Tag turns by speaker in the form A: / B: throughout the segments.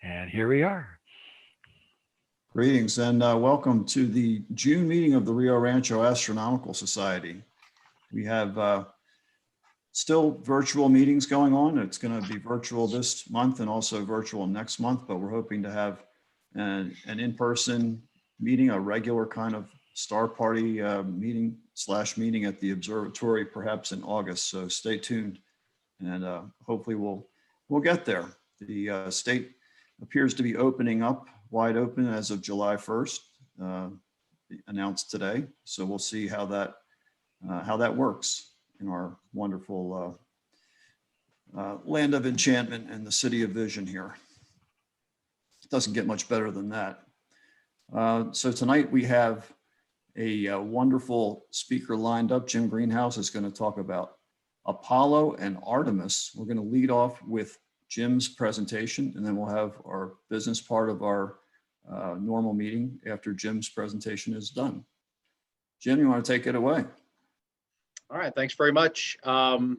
A: And here we are.
B: Greetings and welcome to the June meeting of the Rio Rancho Astronomical Society. We have still virtual meetings going on. It's going to be virtual this month and also virtual next month, but we're hoping to have an in-person meeting, a regular kind of star party meeting at the observatory perhaps in August. So stay tuned and hopefully we'll get there. The state appears to be opening up wide open as of July 1st, announced today. So we'll see how that works in our wonderful land of enchantment and the city of vision here. It doesn't get much better than that. So tonight we have a wonderful speaker lined up. Jim Greenhouse is going to talk about Apollo and Artemis. We're going to lead off with Jim's presentation, and then we'll have our business part of our normal meeting after Jim's presentation is done. Jim, you want to take it away?
C: All right, thanks very much.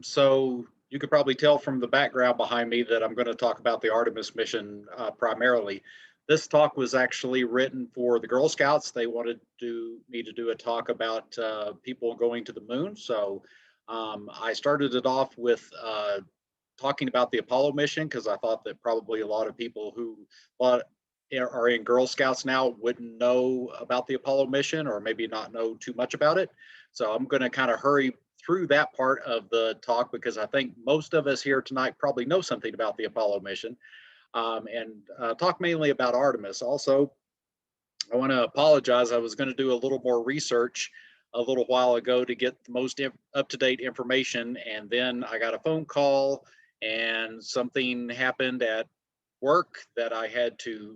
C: So you could probably tell from the background behind me that I'm going to talk about the Artemis mission primarily. This talk was actually written for the Girl Scouts. They wanted me to do a talk about people going to the moon. So I started it off with talking about the Apollo mission because I thought that probably a lot of people who are in Girl Scouts now wouldn't know about the Apollo mission or maybe not know too much about it. So I'm going to kind of hurry through that part of the talk because I think most of us here tonight probably know something about the Apollo mission and talk mainly about Artemis. Also, I want to apologize. I was going to do a little more research a little while ago to get the most up-to-date information, and then I got a phone call and something happened at work that I had to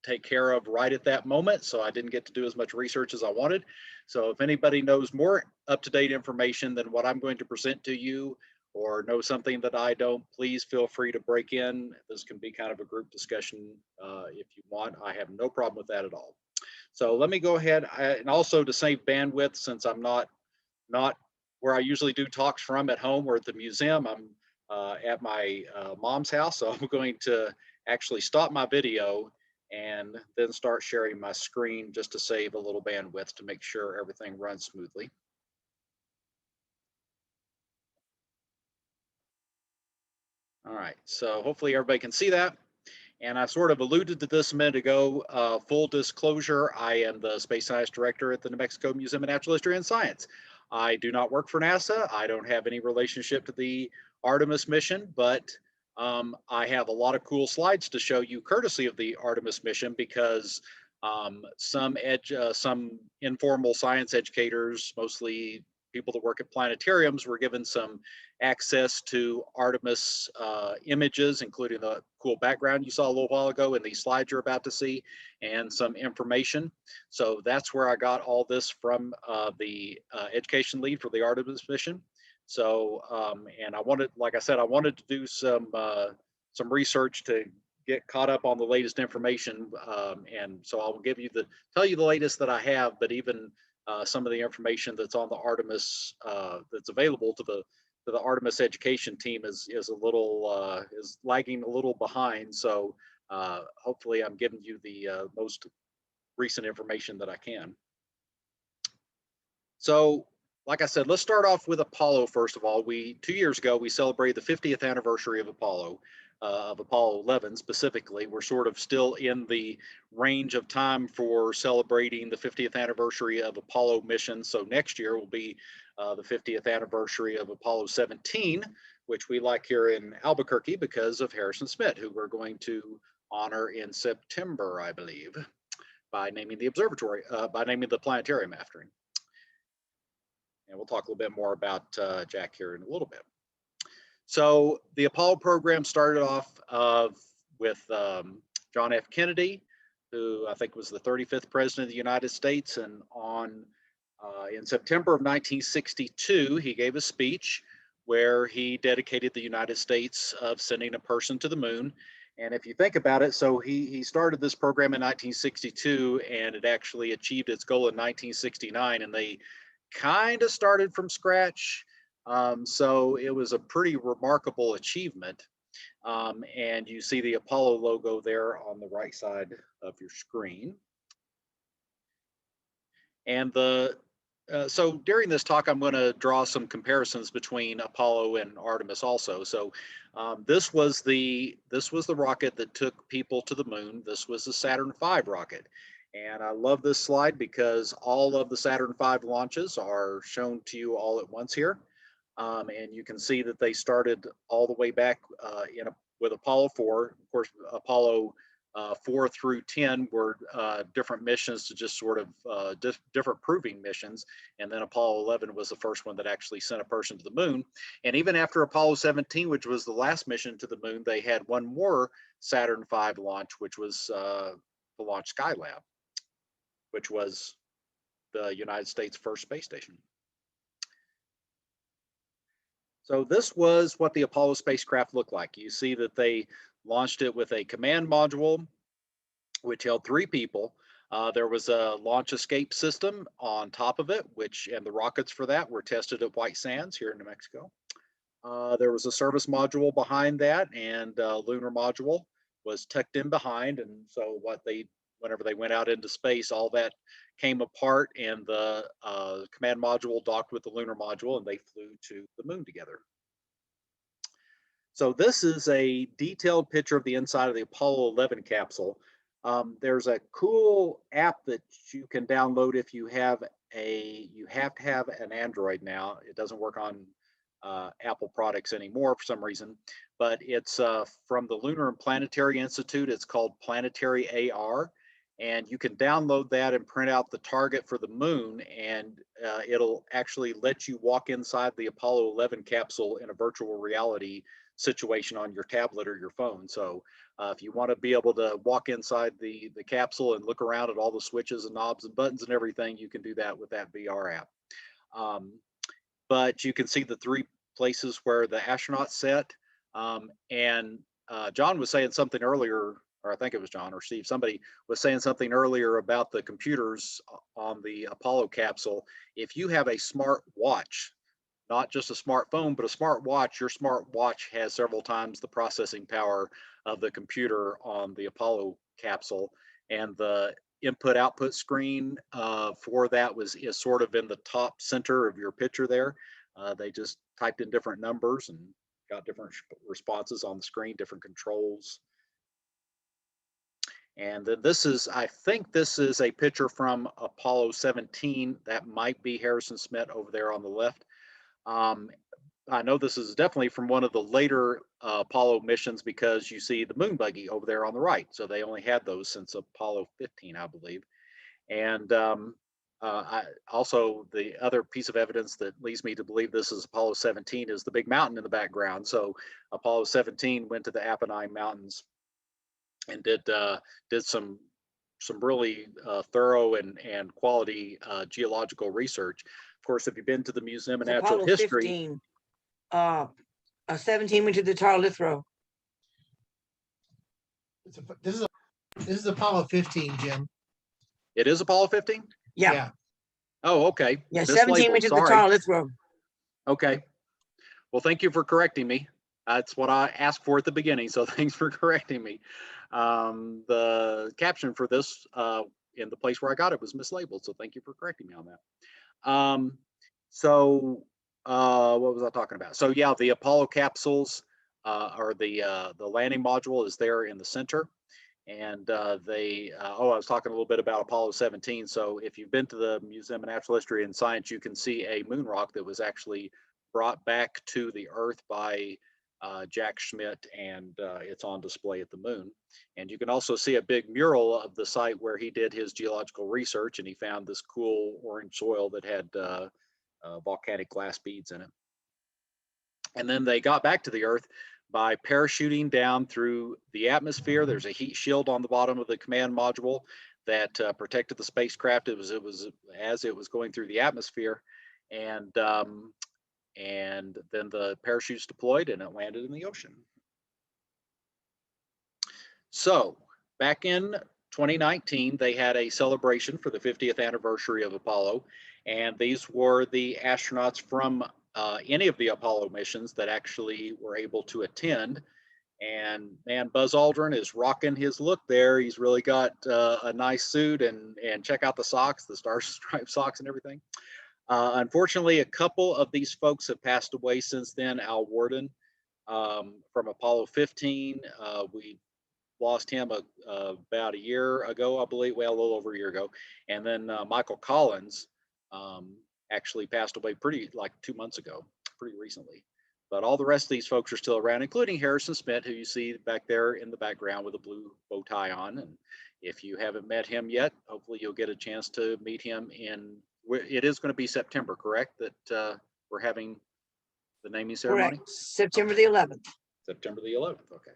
C: take care of right at that moment. So I didn't get to do as much research as I wanted. So if anybody knows more up-to-date information than what I'm going to present to you or know something that I don't, please feel free to break in. This can be kind of a group discussion if you want. I have no problem with that at all. So let me go ahead and also to save bandwidth, since I'm not where I usually do talks from at home or at the museum, I'm at my mom's house. So I'm going to actually stop my video and then start sharing my screen just to save a little bandwidth to make sure everything runs smoothly. All right, so hopefully everybody can see that. And I sort of alluded to this a minute ago. Full disclosure, I am the Space Science Director at the New Mexico Museum of Natural History and Science. I do not work for NASA. I don't have any relationship to the Artemis mission, but I have a lot of cool slides to show you courtesy of the Artemis mission because some informal science educators, mostly people that work at planetariums, were given some access to Artemis images, including the cool background you saw a little while ago in these slides you're about to see, and some information. So that's where I got all this from the education lead for the Artemis mission. So, and I wanted, like I said, I wanted to do some research to get caught up on the latest information. And so I'll tell you the latest that I have, but even some of the information that's on the Artemis that's available to the Artemis education team is lagging a little behind. So hopefully I'm giving you the most recent information that I can. So like I said, let's start off with Apollo first of all. 2 years ago, we celebrated the 50th anniversary of Apollo 11 specifically. We're sort of still in the range of time for celebrating the 50th anniversary of Apollo mission. So next year will be the 50th anniversary of Apollo 17, which we like here in Albuquerque because of Harrison Schmitt, who we're going to honor in September, I believe, by naming the observatory, by naming the planetarium after him. And we'll talk a little bit more about Jack here in a little bit. So the Apollo program started off with John F. Kennedy, who I think was the 35th president of the United States. And in September of 1962, he gave a speech where he dedicated the United States of sending a person to the moon. And if you think about it, so he started this program in 1962 and it actually achieved its goal in 1969, and they kind of started from scratch. So it was a pretty remarkable achievement. And you see the Apollo logo there on the right side of your screen. And so during this talk, I'm going to draw some comparisons between Apollo and Artemis also. So this was the rocket that took people to the moon. This was the Saturn V rocket. And I love this slide because all of the Saturn V launches are shown to you all at once here. And you can see that they started all the way back with Apollo 4. Of course, Apollo 4 through 10 were different missions to just sort of different proving missions. And then Apollo 11 was the first one that actually sent a person to the moon. And even after Apollo 17, which was the last mission to the moon, they had one more Saturn V launch, which was the Launch Skylab, which was the United States' first space station. So this was what the Apollo spacecraft looked like. You see that they launched it with a command module, which held 3 people. There was a launch escape system on top of it, and the rockets for that were tested at White Sands here in New Mexico. There was a service module behind that, and a lunar module was tucked in behind. And so whenever they went out into space, all that came apart, and the command module docked with the lunar module, and they flew to the moon together. So this is a detailed picture of the inside of the Apollo 11 capsule. There's a cool app that you can download if you have you have to have an Android now. It doesn't work on Apple products anymore for some reason, but it's from the Lunar and Planetary Institute. It's called Planetary AR, and you can download that and print out the target for the moon, and it'll actually let you walk inside the Apollo 11 capsule in a virtual reality situation on your tablet or your phone. So if you want to be able to walk inside the capsule and look around at all the switches and knobs and buttons and everything, you can do that with that VR app. But you can see the 3 places where the astronauts sat. And John was saying something earlier, or I think it was John or Steve, somebody was saying something earlier about the computers on the Apollo capsule. If you have a smart watch, not just a smartphone, but a smart watch, your smart watch has several times the processing power of the computer on the Apollo capsule. And the input output screen for that is sort of in the top center of your picture there. They just typed in different numbers and got different responses on the screen, different controls. And then I think this is a picture from Apollo 17. That might be Harrison Smith over there on the left. I know this is definitely from one of the later Apollo missions because you see the moon buggy over there on the right. So they only had those since Apollo 15, I believe. And also the other piece of evidence that leads me to believe this is Apollo 17 is the big mountain in the background. So Apollo 17 went to the Apennine Mountains and did some really thorough and quality geological research. Of course, if you've been to the Museum of Natural
A: Apollo
C: History,
A: 15. 17 went to the Tar Lithro.
D: This is Apollo 15, Jim.
C: it is Apollo 15?
A: Yeah.
C: Oh, okay.
A: Yeah, 17 went to the Tar Lithro.
C: Okay. Well, thank you for correcting me. That's what I asked for at the beginning, so thanks for correcting me. The caption for this in the place where I got it was mislabeled, so thank you for correcting me on that. What was I talking about? So yeah, the Apollo capsules or the landing module is there in the center. And I was talking a little bit about Apollo 17. So if you've been to the Museum of Natural History and Science, you can see a moon rock that was actually brought back to the Earth by Jack Schmitt, and it's on display at the moon. And you can also see a big mural of the site where he did his geological research, and he found this cool orange soil that had volcanic glass beads in it. And then they got back to the Earth by parachuting down through the atmosphere. There's a heat shield on the bottom of the command module that protected the spacecraft. It was as it was going through the atmosphere, and then the parachutes deployed and it landed in the ocean. So back in 2019, they had a celebration for the 50th anniversary of Apollo, and these were the astronauts from any of the Apollo missions that actually were able to attend. And man, Buzz Aldrin is rocking his look there. He's really got a nice suit, and check out the socks, the star stripe socks and everything. Unfortunately, a couple of these folks have passed away since then. Al Worden from Apollo 15, we lost him about a year ago, I believe, well, a little over a year ago. And then Michael Collins actually passed away like 2 months ago, pretty recently. But all the rest of these folks are still around, including Harrison Smith, who you see back there in the background with a blue bow tie on. And if you haven't met him yet, hopefully you'll get a chance to meet him it is going to be September, correct? That we're having the naming ceremony?
A: Correct. September the 11th.
C: September the 11th, okay.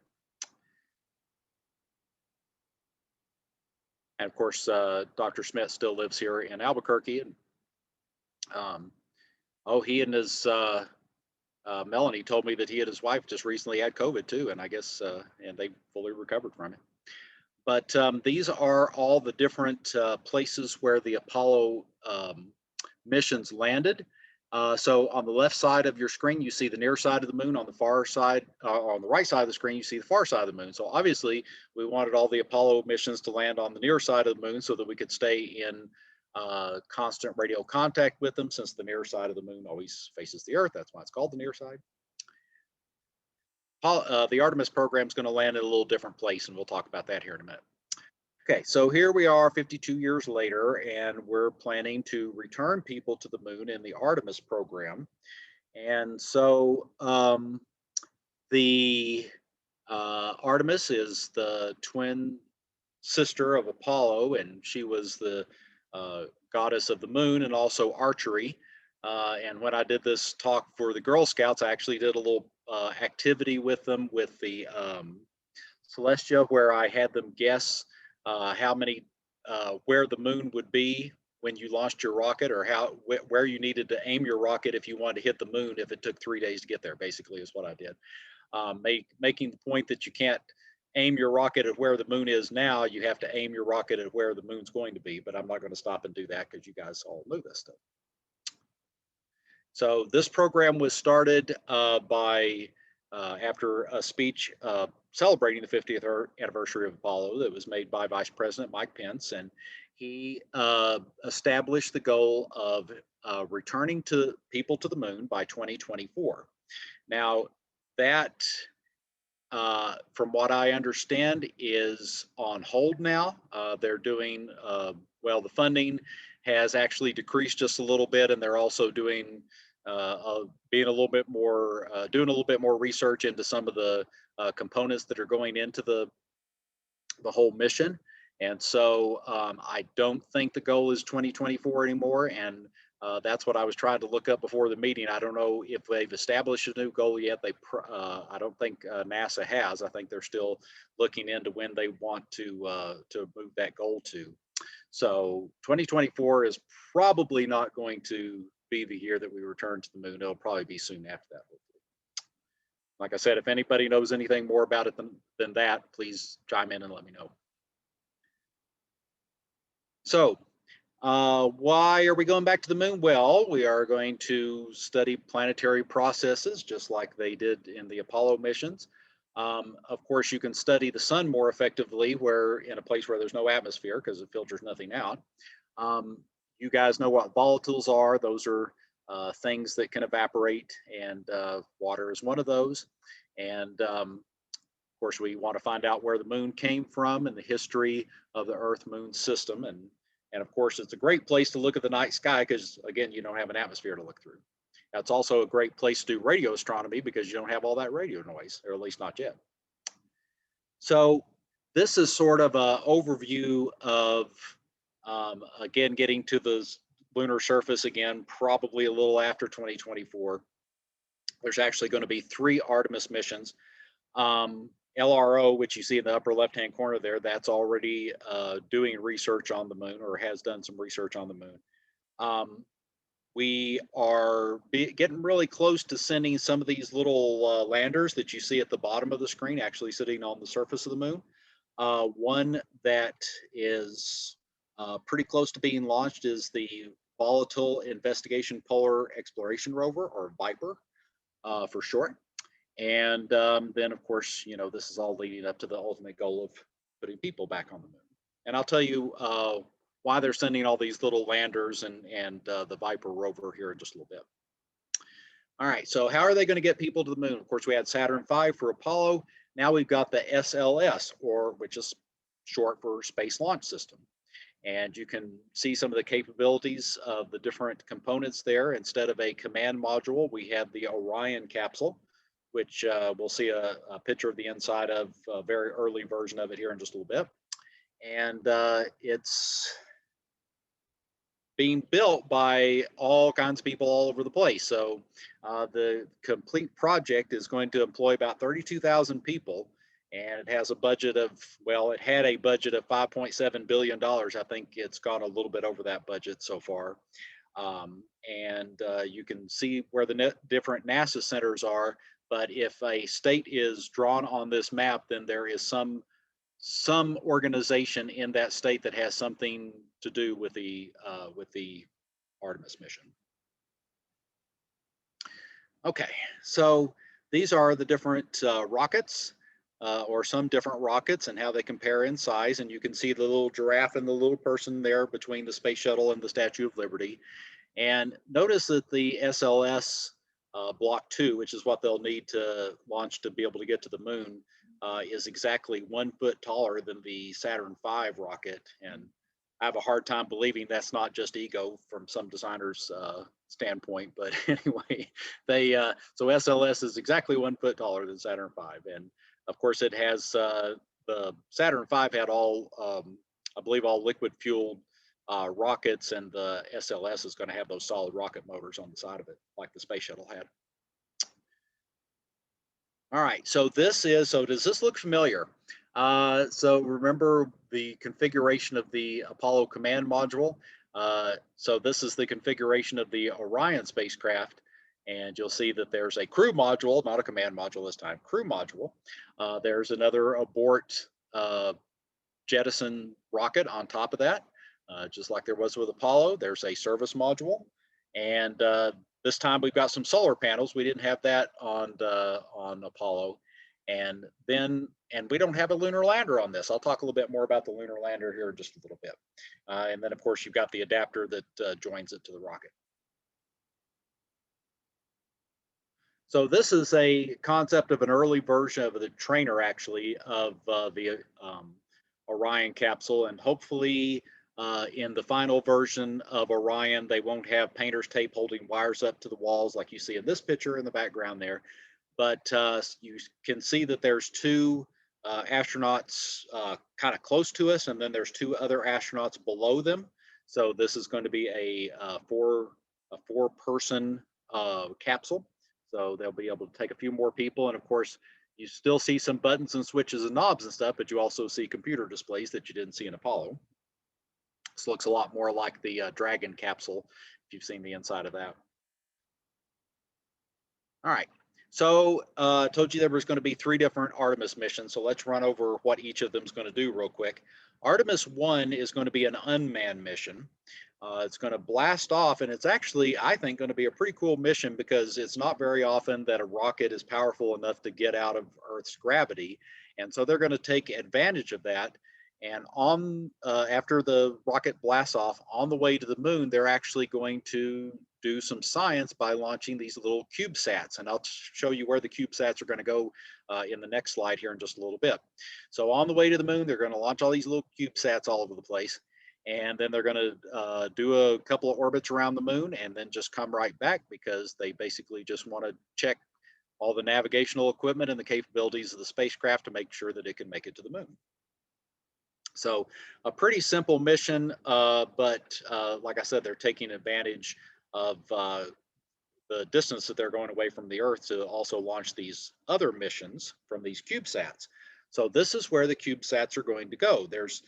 C: And of course, Dr. Smith still lives here in Albuquerque. And he and his Melanie told me that he and his wife just recently had COVID too, and I guess and they fully recovered from it. But these are all the different places where the Apollo missions landed. So on the left side of your screen, you see the near side of the moon. On the far side, on the right side of the screen, you see the far side of the moon. So obviously, we wanted all the Apollo missions to land on the near side of the moon so that we could stay in constant radio contact with them, since the near side of the moon always faces the Earth. That's why it's called the near side. The Artemis program is going to land in a little different place, and we'll talk about that here in a minute. Okay, so here we are 52 years later, and we're planning to return people to the moon in the Artemis program. And so the Artemis is the twin sister of Apollo, and she was the goddess of the moon and also archery. And when I did this talk for the Girl Scouts, I actually did a little activity with them with the Celestia, where I had them guess how many, where the moon would be when you launched your rocket, or where you needed to aim your rocket if you wanted to hit the moon if it took 3 days to get there, basically is what I did. Making the point that you can't aim your rocket at where the moon is now, you have to aim your rocket at where the moon's going to be, but I'm not going to stop and do that because you guys all know this stuff. So this program was started after a speech celebrating the 50th anniversary of Apollo that was made by Vice President Mike Pence, and he established the goal of returning people to the moon by 2024. Now, that, from what I understand, is on hold now. They're doing, well, the funding has actually decreased just a little bit, and they're also doing doing a little bit more research into some of the components that are going into the whole mission. And so I don't think the goal is 2024 anymore. And that's what I was trying to look up before the meeting. I don't know if they've established a new goal yet. I don't think NASA has. I think they're still looking into when they want to move that goal to. So 2024 is probably not going to be the year that we return to the moon. It'll probably be soon after that. Like I said, if anybody knows anything more about it than that, please chime in and let me know. So why are we going back to the moon? Well, we are going to study planetary processes just like they did in the Apollo missions. Of course, you can study the sun more effectively in a place where there's no atmosphere, because it filters nothing out. You guys know what volatiles are. Those are things that can evaporate, and water is one of those. And of course, we want to find out where the moon came from and the history of the Earth-Moon system. And of course, it's a great place to look at the night sky because, again, you don't have an atmosphere to look through. That's also a great place to do radio astronomy because you don't have all that radio noise, or at least not yet. So this is sort of an overview of, again, getting to the lunar surface again, probably a little after 2024. There's actually going to be 3 Artemis missions. LRO, which you see in the upper left-hand corner there, that's already doing research on the moon, or has done some research on the moon. We are getting really close to sending some of these little landers that you see at the bottom of the screen, actually sitting on the surface of the moon. One that is pretty close to being launched is the Volatile Investigation Polar Exploration Rover, or VIPER for short. And then, of course, you know, this is all leading up to the ultimate goal of putting people back on the moon. And I'll tell you why they're sending all these little landers and the Viper rover here in just a little bit. All right, so how are they going to get people to the moon? Of course, we had Saturn V for Apollo. Now we've got the SLS, or which is short for Space Launch System. And you can see some of the capabilities of the different components there. Instead of a command module, we have the Orion capsule, which we'll see a picture of the inside of a very early version of it here in just a little bit. And it's being built by all kinds of people all over the place. So the complete project is going to employ about 32,000 people, and it has a budget of, well, it had a budget of $5.7 billion. I think it's gone a little bit over that budget so far. And you can see where the different NASA centers are, but if a state is drawn on this map, then there is some organization in that state that has something to do with the Artemis mission. Okay, so these are the different rockets, or some different rockets, and how they compare in size. And you can see the little giraffe and the little person there between the space shuttle and the Statue of Liberty. And notice that the SLS Block 2, which is what they'll need to launch to be able to get to the moon, is exactly 1 foot taller than the Saturn V rocket. And I have a hard time believing that's not just ego from some designers' standpoint. But anyway, so SLS is exactly 1 foot taller than Saturn V. And of course, it has the Saturn V had all, I believe, all liquid fueled rockets, and the SLS is going to have those solid rocket motors on the side of it, like the space shuttle had. All right, so does this look familiar? So remember the configuration of the Apollo command module. So this is the configuration of the Orion spacecraft, and you'll see that there's a crew module, not a command module this time, crew module. There's another abort jettison rocket on top of that, just like there was with Apollo. There's a service module, and this time we've got some solar panels. We didn't have that on Apollo. And we don't have a lunar lander on this. I'll talk a little bit more about the lunar lander here in just a little bit. And then of course you've got the adapter that joins it to the rocket. So this is a concept of an early version of the trainer, actually, of the Orion capsule. And hopefully in the final version of Orion, they won't have painter's tape holding wires up to the walls like you see in this picture in the background there. But you can see that there's two astronauts kind of close to us, and then there's two other astronauts below them. So this is going to be a four-person capsule. So they'll be able to take a few more people. And of course, you still see some buttons and switches and knobs and stuff, but you also see computer displays that you didn't see in Apollo. This looks a lot more like the Dragon capsule, if you've seen the inside of that. All right, so I told you there was going to be 3 different Artemis missions. So let's run over what each of them is going to do real quick. Artemis 1 is going to be an unmanned mission. It's going to blast off, and it's actually, I think, going to be a pretty cool mission because it's not very often that a rocket is powerful enough to get out of Earth's gravity. And so they're going to take advantage of that. And after the rocket blasts off, on the way to the moon, they're actually going to do some science by launching these little CubeSats. And I'll show you where the CubeSats are going to go in the next slide here in just a little bit. So on the way to the moon, they're going to launch all these little CubeSats all over the place. And then they're going to do a couple of orbits around the moon and then just come right back because they basically just want to check all the navigational equipment and the capabilities of the spacecraft to make sure that it can make it to the moon. So a pretty simple mission, but like I said, they're taking advantage of the distance that they're going away from the Earth to also launch these other missions from these CubeSats. So this is where the CubeSats are going to go. There's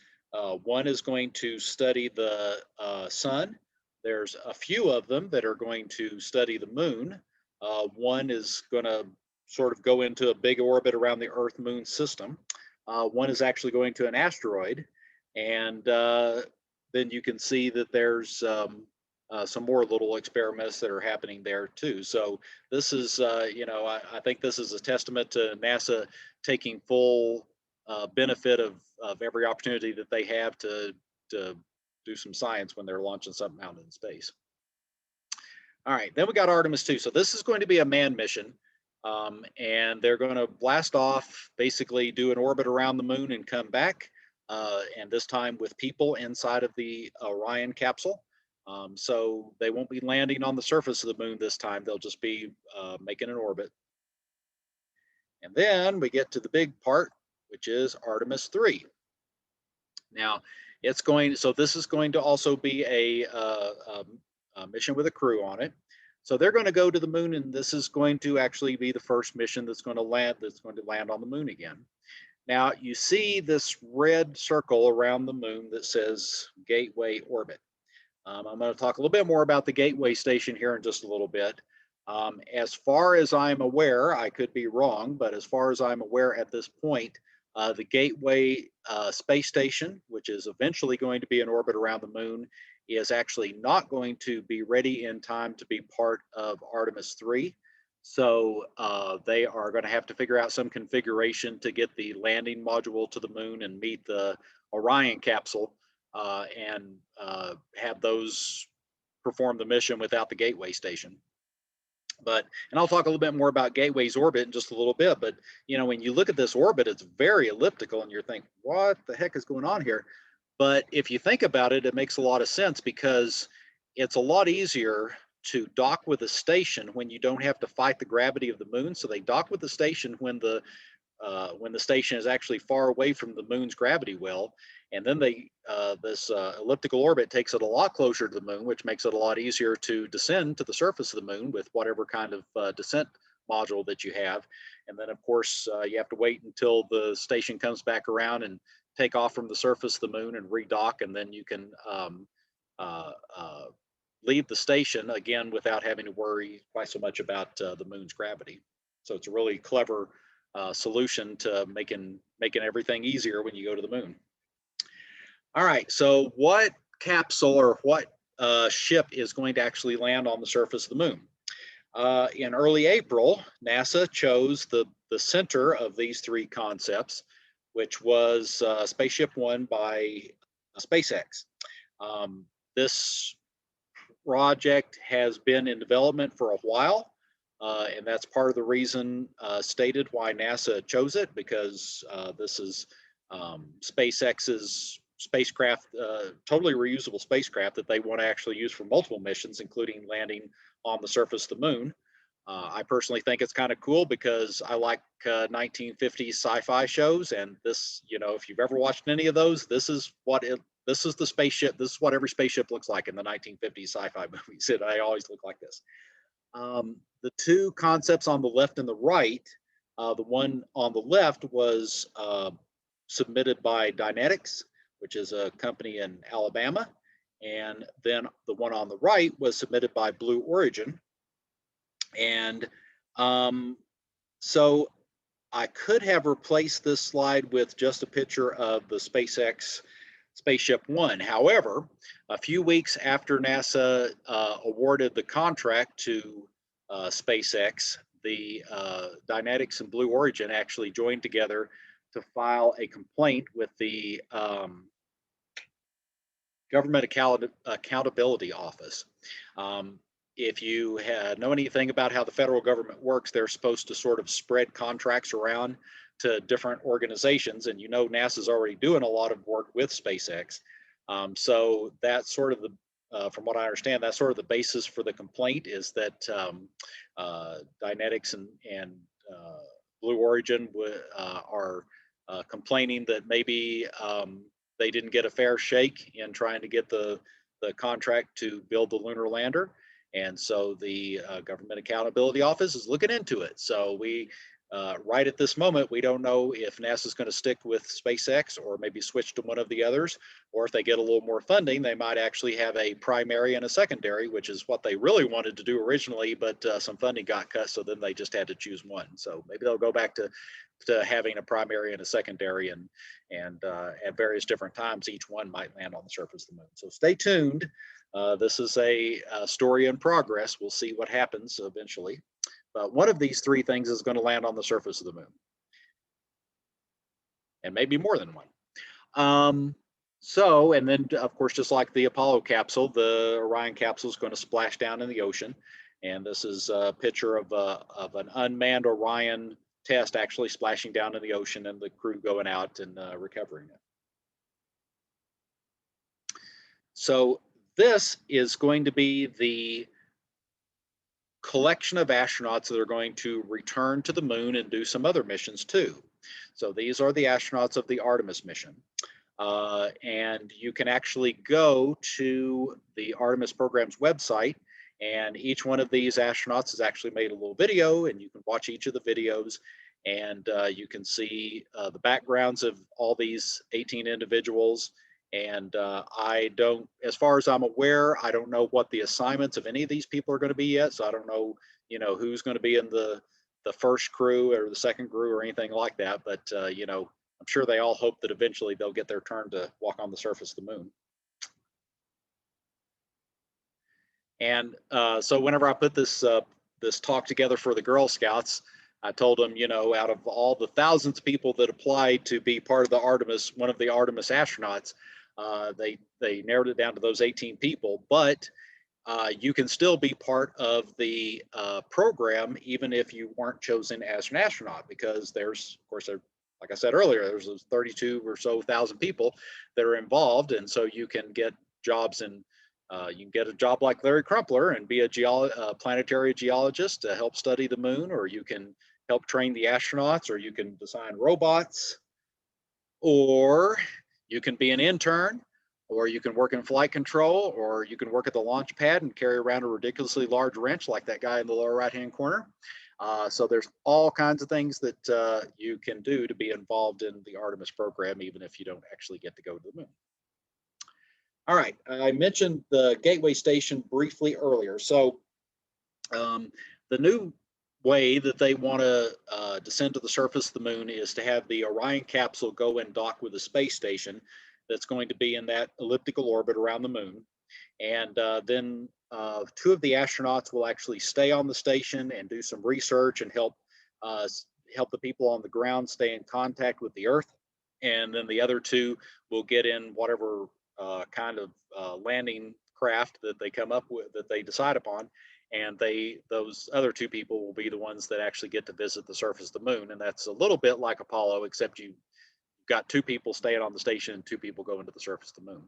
C: one is going to study the sun. There's a few of them that are going to study the moon. One is going to sort of go into a big orbit around the Earth-Moon system. One is actually going to an asteroid, and then you can see that there's some more little experiments that are happening there too. So this is, I think this is a testament to NASA taking full benefit of every opportunity that they have to do some science when they're launching something out in space. All right, then we got Artemis 2. So this is going to be a manned mission. And they're going to blast off, basically do an orbit around the moon and come back. And this time with people inside of the Orion capsule. So they won't be landing on the surface of the moon this time. They'll just be making an orbit. And then we get to the big part, which is Artemis 3. Now, so this is going to also be a mission with a crew on it. So they're going to go to the moon, and this is going to actually be the first mission that's going to land on the moon again. Now, you see this red circle around the moon that says Gateway Orbit. I'm going to talk a little bit more about the Gateway station here in just a little bit. As far as I'm aware, I could be wrong, but as far as I'm aware at this point, the Gateway space station, which is eventually going to be in orbit around the moon, is actually not going to be ready in time to be part of Artemis 3. So they are going to have to figure out some configuration to get the landing module to the moon and meet the Orion capsule and have those perform the mission without the Gateway station. And I'll talk a little bit more about Gateway's orbit in just a little bit, but when you look at this orbit, it's very elliptical and you're thinking, what the heck is going on here? But if you think about it, it makes a lot of sense because it's a lot easier to dock with a station when you don't have to fight the gravity of the moon. So they dock with the station when the station is actually far away from the moon's gravity well, and then this elliptical orbit takes it a lot closer to the moon, which makes it a lot easier to descend to the surface of the moon with whatever kind of descent module that you have. And then, of course, you have to wait until the station comes back around and take off from the surface of the moon and redock, and then you can leave the station again without having to worry quite so much about the moon's gravity. So it's a really clever solution to making everything easier when you go to the moon. All right, so what capsule or what ship is going to actually land on the surface of the moon? In early April, NASA chose the center of these three concepts, which was Spaceship One by SpaceX. This project has been in development for a while, and that's part of the reason stated why NASA chose it, because this is SpaceX's spacecraft, totally reusable spacecraft that they want to actually use for multiple missions, including landing on the surface of the moon. I personally think it's kind of cool because I like 1950s sci-fi shows, and this, if you've ever watched any of those, this is the spaceship. This is what every spaceship looks like in the 1950s sci-fi movies. They always look like this. The two concepts on the left and the right, the one on the left was submitted by Dynetics, which is a company in Alabama, and then the one on the right was submitted by Blue Origin. And so I could have replaced this slide with just a picture of the SpaceX Spaceship One. However, a few weeks after NASA awarded the contract to SpaceX, the Dynetics and Blue Origin actually joined together to file a complaint with the Government Accountability Office. If you know anything about how the federal government works, they're supposed to sort of spread contracts around to different organizations, and NASA's already doing a lot of work with SpaceX. So that's sort of from what I understand, that's sort of the basis for the complaint, is that Dynetics and Blue Origin are complaining that maybe they didn't get a fair shake in trying to get the contract to build the lunar lander. And so the Government Accountability Office is looking into it. So we, right at this moment, we don't know if NASA is going to stick with SpaceX or maybe switch to one of the others, or if they get a little more funding, they might actually have a primary and a secondary, which is what they really wanted to do originally, but some funding got cut, so then they just had to choose one. So maybe they'll go back to having a primary and a secondary, and at various different times, each one might land on the surface of the moon. So stay tuned. This is a story in progress. We'll see what happens eventually. But one of these three things is going to land on the surface of the moon. And maybe more than one. And then of course, just like the Apollo capsule, the Orion capsule is going to splash down in the ocean. And this is a picture of an unmanned Orion test actually splashing down in the ocean and the crew going out and recovering it. So this is going to be the collection of astronauts that are going to return to the moon and do some other missions too. So these are the astronauts of the Artemis mission. And you can actually go to the Artemis program's website, and each one of these astronauts has actually made a little video, and you can watch each of the videos, and you can see the backgrounds of all these 18 individuals. And I don't, as far as I'm aware, I don't know what the assignments of any of these people are going to be yet. So I don't know, who's going to be in the first crew or the second crew or anything like that. But, I'm sure they all hope that eventually they'll get their turn to walk on the surface of the moon. And so whenever I put this talk together for the Girl Scouts, I told them, out of all the thousands of people that applied to be part of the Artemis, one of the Artemis astronauts, they narrowed it down to those 18 people, but you can still be part of the program even if you weren't chosen as an astronaut, because there's, of course, like I said earlier, there's those 32 or so thousand people that are involved, and so you can get jobs in. You can get a job like Larry Crumpler and be a planetary geologist to help study the moon, or you can help train the astronauts, or you can design robots, or you can be an intern, or you can work in flight control, or you can work at the launch pad and carry around a ridiculously large wrench like that guy in the lower right-hand corner. So there's all kinds of things that you can do to be involved in the Artemis program, even if you don't actually get to go to the moon. All right, I mentioned the Gateway Station briefly earlier. So the new way that they want to descend to the surface of the moon is to have the Orion capsule go and dock with the space station that's going to be in that elliptical orbit around the moon. And then two of the astronauts will actually stay on the station and do some research and help the people on the ground stay in contact with the Earth. And then the other two will get in whatever kind of landing craft that they come up with, that they decide upon. And those other two people will be the ones that actually get to visit the surface of the moon. And that's a little bit like Apollo, except you've got two people staying on the station and two people going to the surface of the moon.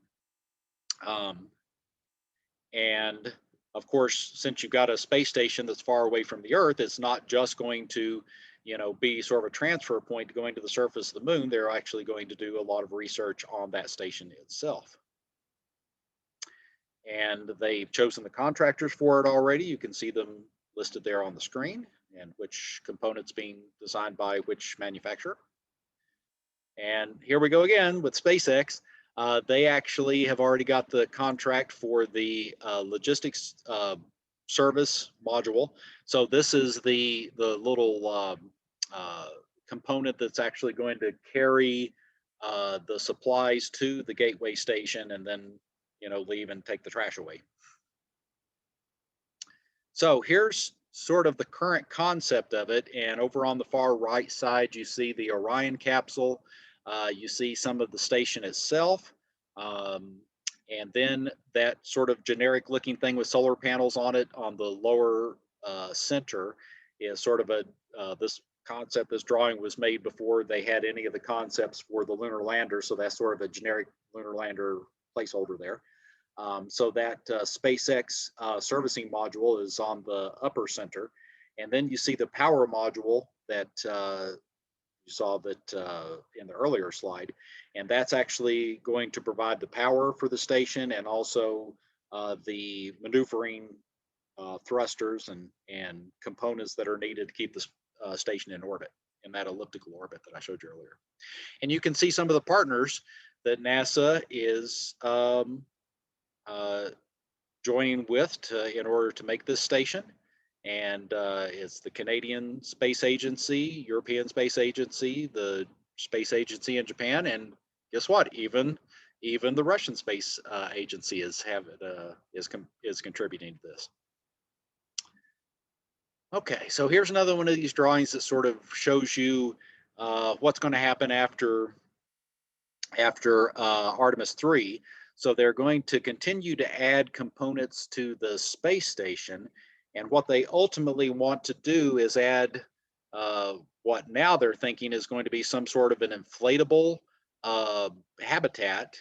C: And of course, since you've got a space station that's far away from the Earth, it's not just going to, be sort of a transfer point to going to the surface of the moon. They're actually going to do a lot of research on that station itself. And they've chosen the contractors for it already. You can see them listed there on the screen, and which components being designed by which manufacturer. And here we go again with SpaceX. They actually have already got the contract for the logistics service module. So this is the little component that's actually going to carry the supplies to the Gateway Station and then leave and take the trash away. So here's sort of the current concept of it. And over on the far right side, you see the Orion capsule. You see some of the station itself. And then that sort of generic looking thing with solar panels on it on the lower center is sort of this concept, this drawing was made before they had any of the concepts for the lunar lander. So that's sort of a generic lunar lander placeholder there. So that SpaceX servicing module is on the upper center. And then you see the power module that you saw that in the earlier slide. And that's actually going to provide the power for the station and also the maneuvering thrusters and components that are needed to keep the station in orbit, in that elliptical orbit that I showed you earlier. And you can see some of the partners that NASA is joining with in order to make this station. And it's the Canadian Space Agency, European Space Agency, the Space Agency in Japan, and guess what? Even Even the Russian Space Agency is contributing to this. Okay, so here's another one of these drawings that sort of shows you what's going to happen after Artemis 3. So they're going to continue to add components to the space station, and what they ultimately want to do is add what now they're thinking is going to be some sort of an inflatable habitat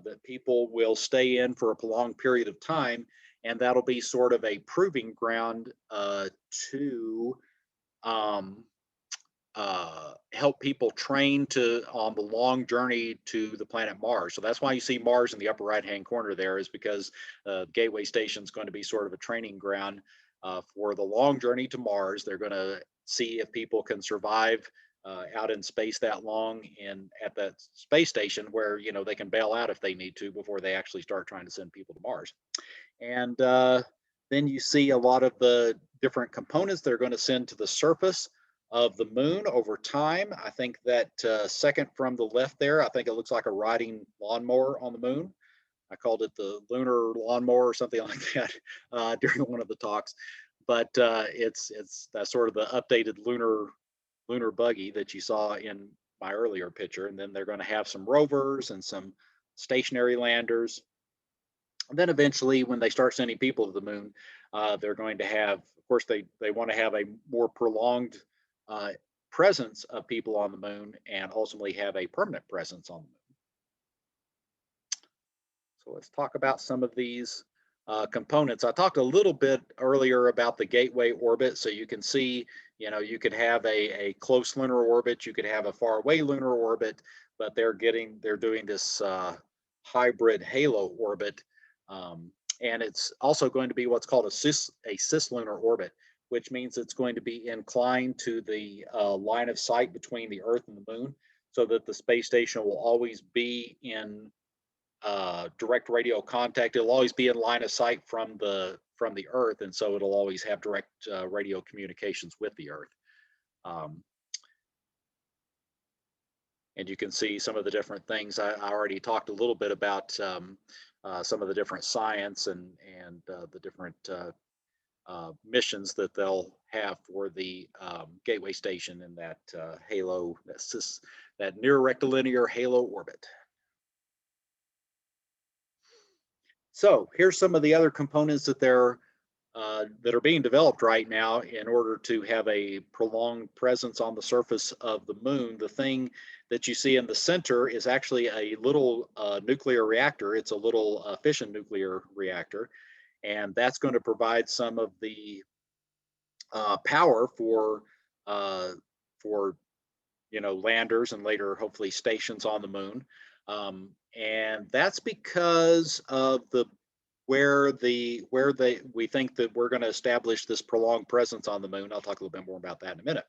C: that people will stay in for a prolonged period of time, and that'll be sort of a proving ground to help people train on the long journey to the planet Mars. So that's why you see Mars in the upper right-hand corner there, is because Gateway Station is going to be sort of a training ground for the long journey to Mars. They're going to see if people can survive out in space that long and at that space station, where they can bail out if they need to before they actually start trying to send people to Mars. And then you see a lot of the different components they're going to send to the surface of the moon over time. I think that second from the left there, I think it looks like a riding lawnmower on the moon. I called it the lunar lawnmower or something like that during one of the talks. But it's sort of the updated lunar buggy that you saw in my earlier picture. And then they're going to have some rovers and some stationary landers. And then eventually, when they start sending people to the moon, they're going to have, of course, they want to have a more prolonged presence of people on the moon, and ultimately have a permanent presence on the moon. So let's talk about some of these components. I talked a little bit earlier about the gateway orbit. So you can see, you could have a close lunar orbit, you could have a far away lunar orbit, but they're doing this hybrid halo orbit. And it's also going to be what's called a cislunar orbit, which means it's going to be inclined to the line of sight between the Earth and the moon, so that the space station will always be in direct radio contact. It'll always be in line of sight from the Earth, and so it'll always have direct radio communications with the Earth. And you can see some of the different things. I already talked a little bit about some of the different science and the different missions that they'll have for the Gateway Station in that halo, that near rectilinear halo orbit. So here's some of the other components that are being developed right now in order to have a prolonged presence on the surface of the moon. The thing that you see in the center is actually a little nuclear reactor. It's a little fission nuclear reactor, and that's going to provide some of the power for landers and later hopefully stations on the moon. And that's because of we think that we're going to establish this prolonged presence on the moon. I'll talk a little bit more about that in a minute.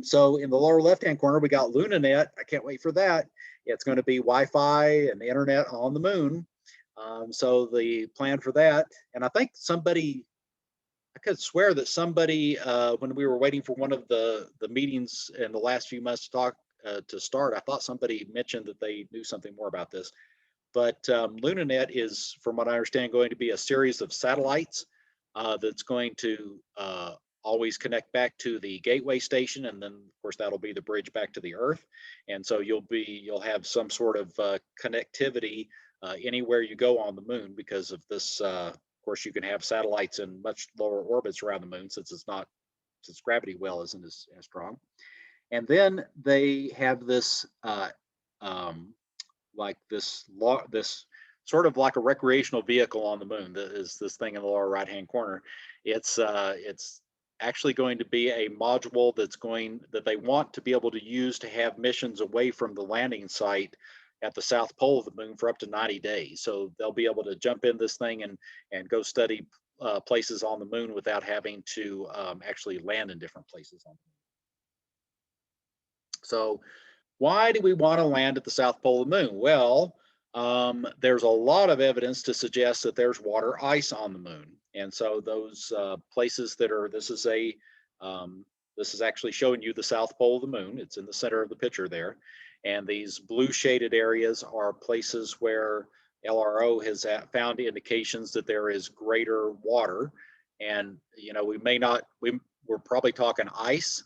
C: So in the lower left-hand corner, we got LunaNet. I can't wait for that. It's going to be Wi-Fi and the internet on the moon. So the plan for that, and I think I could swear that somebody, when we were waiting for one of the meetings in the last few months to start, I thought somebody mentioned that they knew something more about this. But LunaNet is, from what I understand, going to be a series of satellites that's going to always connect back to the Gateway Station, and then of course that'll be the bridge back to the Earth. And so you'll have some sort of connectivity anywhere you go on the moon because of this. Of course, you can have satellites in much lower orbits around the moon since gravity well isn't as strong. And then they have this this sort of like a recreational vehicle on the moon. That is this thing in the lower right-hand corner. It's actually going to be a module that they want to be able to use to have missions away from the landing site at the south pole of the moon for up to 90 days. So they'll be able to jump in this thing and go study places on the moon without having to actually land in different places on the moon. So why do we want to land at the south pole of the moon? Well, there's a lot of evidence to suggest that there's water ice on the moon. And so those places this is a This is actually showing you the south pole of the moon. It's in the center of the picture there. And these blue shaded areas are places where LRO has found indications that there is greater water. And, you know, we may not, we're probably talking ice.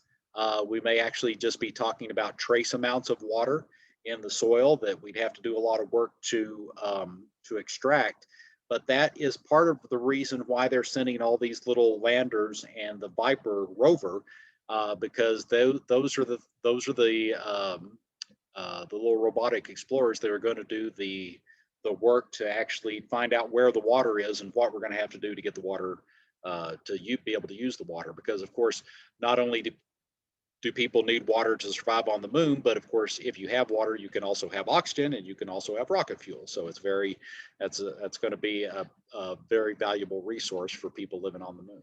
C: We may actually just be talking about trace amounts of water in the soil that we'd have to do a lot of work to extract. But that is part of the reason why they're sending all these little landers and the Viper rover, because those are the little robotic explorers that are going to do the work to actually find out where the water is and what we're going to have to do to get the water be able to use the water. Because of course, not only do people need water to survive on the moon, but of course, if you have water, you can also have oxygen and you can also have rocket fuel. So it's that's going to be a very valuable resource for people living on the moon.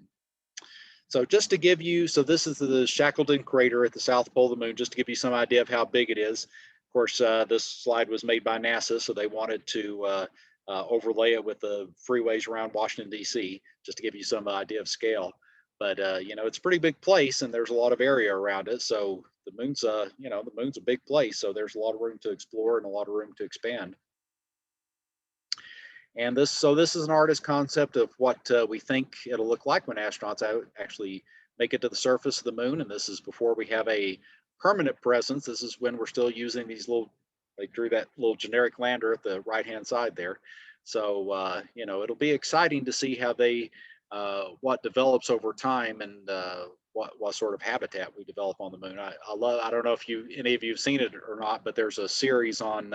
C: So just to give you, so this is the Shackleton crater at the south pole of the moon, just to give you some idea of how big it is. Of course, this slide was made by NASA, so they wanted to overlay it with the freeways around Washington, D.C., just to give you some idea of scale. But you know, it's a pretty big place, and there's a lot of area around it. So the moon's you know, the moon's a big place, so there's a lot of room to explore and a lot of room to expand. And this is an artist concept of what we think it'll look like when astronauts actually make it to the surface of the moon. And this is before we have a permanent presence. This is when we're still using these little, they drew that little generic lander at the right-hand side there. So, you know, it'll be exciting to see how they, what develops over time and what sort of habitat we develop on the moon. I don't know if any of you have seen it or not, but there's a series on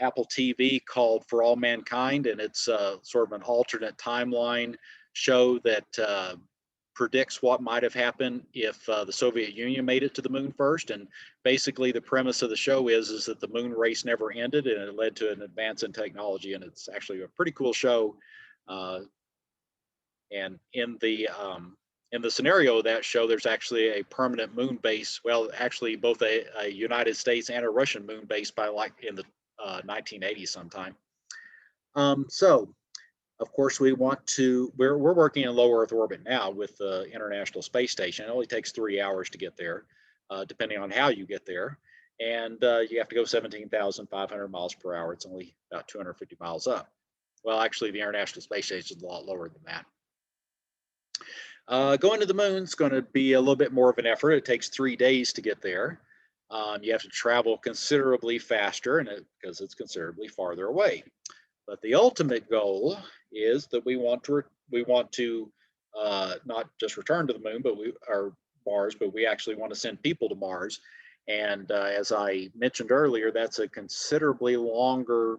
C: Apple TV called For All Mankind, and it's sort of an alternate timeline show that predicts what might have happened if the Soviet Union made it to the moon first. And basically the premise of the show is that the moon race never ended, and it led to an advance in technology. And it's actually a pretty cool show. And in the scenario of that show, there's actually a permanent moon base. Well, actually both a United States and a Russian moon base by like in the 1980s sometime. So of course we want to, we're working in low Earth orbit now with the International Space Station. It only takes 3 hours to get there, depending on how you get there. And you have to go 17,500 miles per hour. It's only about 250 miles up. Well, actually the International Space Station is a lot lower than that. Going to the moon is going to be a little bit more of an effort. It takes 3 days to get there. You have to travel considerably faster because it's considerably farther away. But the ultimate goal is that we want to not just return to the moon, but Mars, but we actually want to send people to Mars. And as I mentioned earlier, that's a considerably longer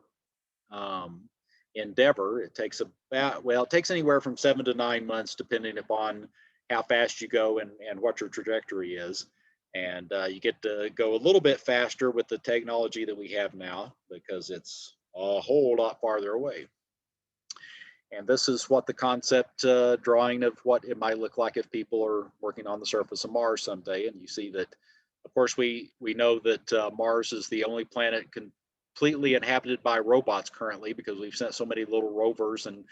C: endeavor. It takes it takes anywhere from 7 to 9 months, depending upon how fast you go and what your trajectory is. And you get to go a little bit faster with the technology that we have now because it's a whole lot farther away. And this is what the concept drawing of what it might look like if people are working on the surface of Mars someday. And you see that, of course, we know that Mars is the only planet completely inhabited by robots currently, because we've sent so many little rovers and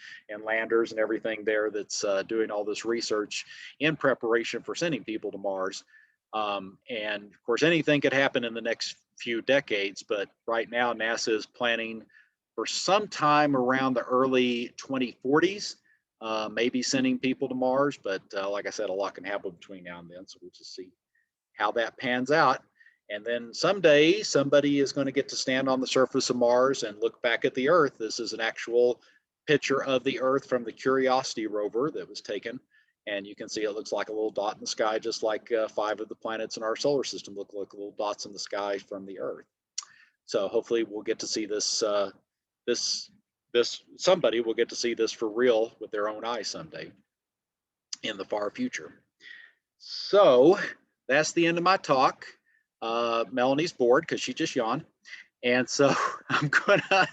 C: landers and everything there that's doing all this research in preparation for sending people to Mars. And of course, anything could happen in the next few decades, but right now NASA is planning for some time around the early 2040s, maybe sending people to Mars. But like I said, a lot can happen between now and then, so we'll just see how that pans out. And then someday somebody is going to get to stand on the surface of Mars and look back at the Earth. This is an actual picture of the Earth from the Curiosity rover that was taken. And you can see it looks like a little dot in the sky, just like 5 of the planets in our solar system look like little dots in the sky from the Earth. So hopefully we'll get to see this, somebody will get to see this for real with their own eyes someday in the far future. So that's the end of my talk. Melanie's bored because she just yawned. And so I'm gonna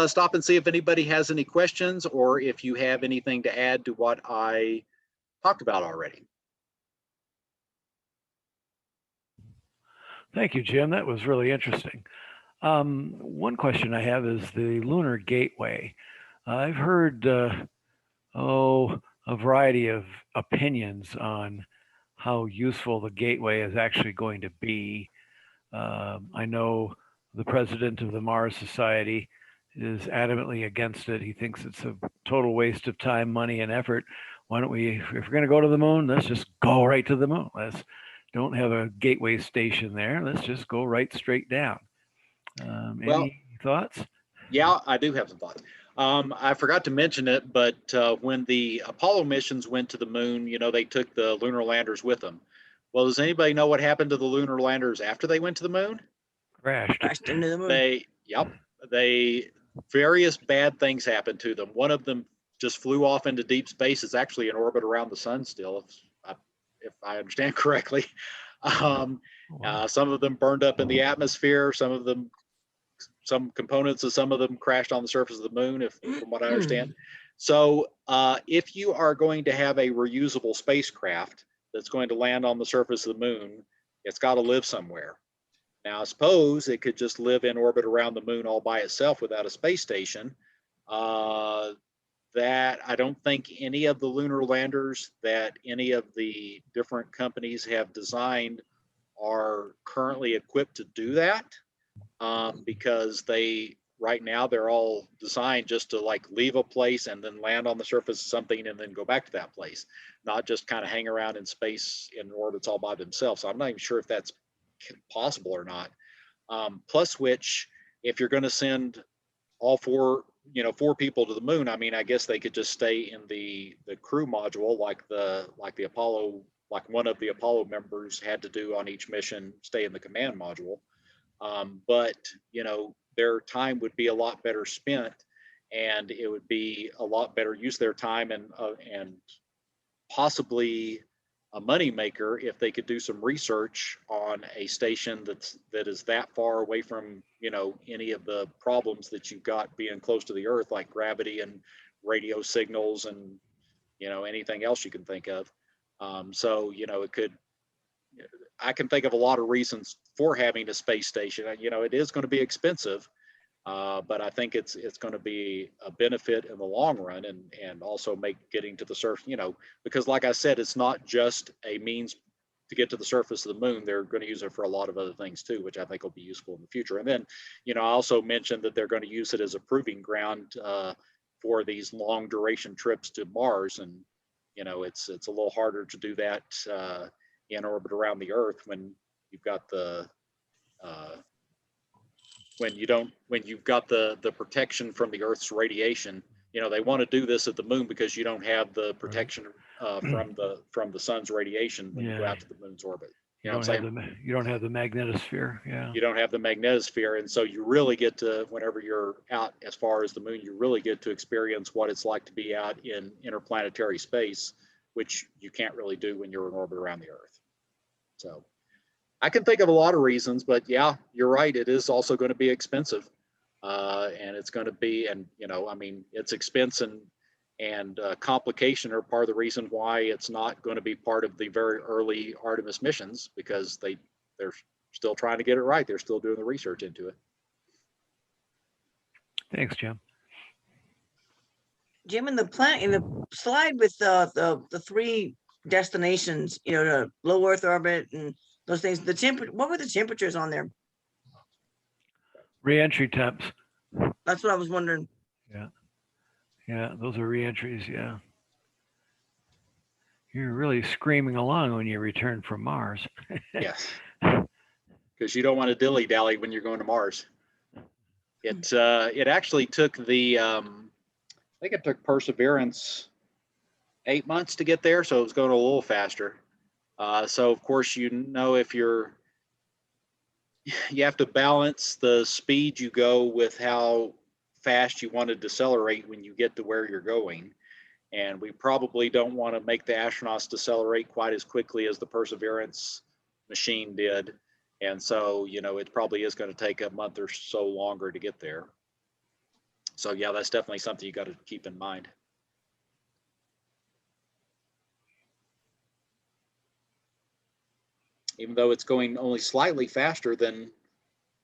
C: stop and see if anybody has any questions or if you have anything to add to what I talked about already.
E: Thank you, Jim. That was really interesting. One question I have is the Lunar Gateway. I've heard, a variety of opinions on how useful the gateway is actually going to be. I know the president of the Mars Society is adamantly against it. He thinks it's a total waste of time, money, and effort. Why don't we, if we're going to go to the moon, let's just go right to the moon. Let's don't have a gateway station there. Let's just go right straight down.
C: Well,
E: Any thoughts?
C: yeah, I do have some thoughts. I forgot to mention it, but when the Apollo missions went to the moon, you know, they took the lunar landers with them. Well, does anybody know what happened to the lunar landers after they went to the moon?
E: Crashed.
A: Crashed into the moon.
C: Various bad things happened to them. One of them just flew off into deep space. It's actually in orbit around the sun still, if I understand correctly.
E: Wow.
C: Some of them burned up in the atmosphere. Some components of some of them crashed on the surface of the moon, from what I understand. So if you are going to have a reusable spacecraft that's going to land on the surface of the moon, it's got to live somewhere. Now, I suppose it could just live in orbit around the moon all by itself without a space station. That I don't think any of the lunar landers that any of the different companies have designed are currently equipped to do that, because right now they're all designed just to like leave a place and then land on the surface of something and then go back to that place, not just kind of hang around in space in orbits all by themselves. So I'm not even sure if that's possible or not. Plus which, if you're going to send all four people to the moon, I mean, I guess they could just stay in the crew module like the Apollo, like one of the Apollo members had to do on each mission, stay in the command module. But their time would be a lot better spent, and it would be a lot better use of their time, and possibly a money maker if they could do some research on a station that is that far away from any of the problems that you've got being close to the Earth, like gravity and radio signals and anything else you can think of. So it could. I can think of a lot of reasons for having a space station. It is going to be expensive, but I think it's going to be a benefit in the long run, and also make getting to the surface, because like I said, it's not just a means to get to the surface of the moon. They're going to use it for a lot of other things too, which I think will be useful in the future. And then, I also mentioned that they're going to use it as a proving ground for these long duration trips to Mars. And, it's a little harder to do that in orbit around the Earth when you've got when you've got the protection from the Earth's radiation. They want to do this at the moon because you don't have the protection from the sun's radiation when you go out to the moon's orbit. You don't
E: have the magnetosphere. Yeah.
C: You don't have the magnetosphere, and so you really get to, whenever you're out as far as the moon, you really get to experience what it's like to be out in interplanetary space, which you can't really do when you're in orbit around the Earth. So I can think of a lot of reasons, but yeah, you're right. It is also going to be expensive, and it's going to be, and it's expense and complication are part of the reason why it's not going to be part of the very early Artemis missions, because they're still trying to get it right. They're still doing the research into it.
E: Thanks, Jim.
A: Jim, in the slide with the three destinations, the low Earth orbit and those things, what were the temperatures on there?
E: Re-entry temps.
A: That's what I was wondering.
E: Yeah, those are re-entries. Yeah. You're really screaming along when you return from Mars.
C: Yes. Because you don't want to dilly-dally when you're going to Mars. It actually took I think it took Perseverance 8 months to get there, so it was going a little faster. So of course, if you have to balance the speed you go with how fast you want to decelerate when you get to where you're going. And we probably don't want to make the astronauts decelerate quite as quickly as the Perseverance machine did. And so, it probably is going to take a month or so longer to get there. So yeah, that's definitely something you got to keep in mind. Even though it's going only slightly faster than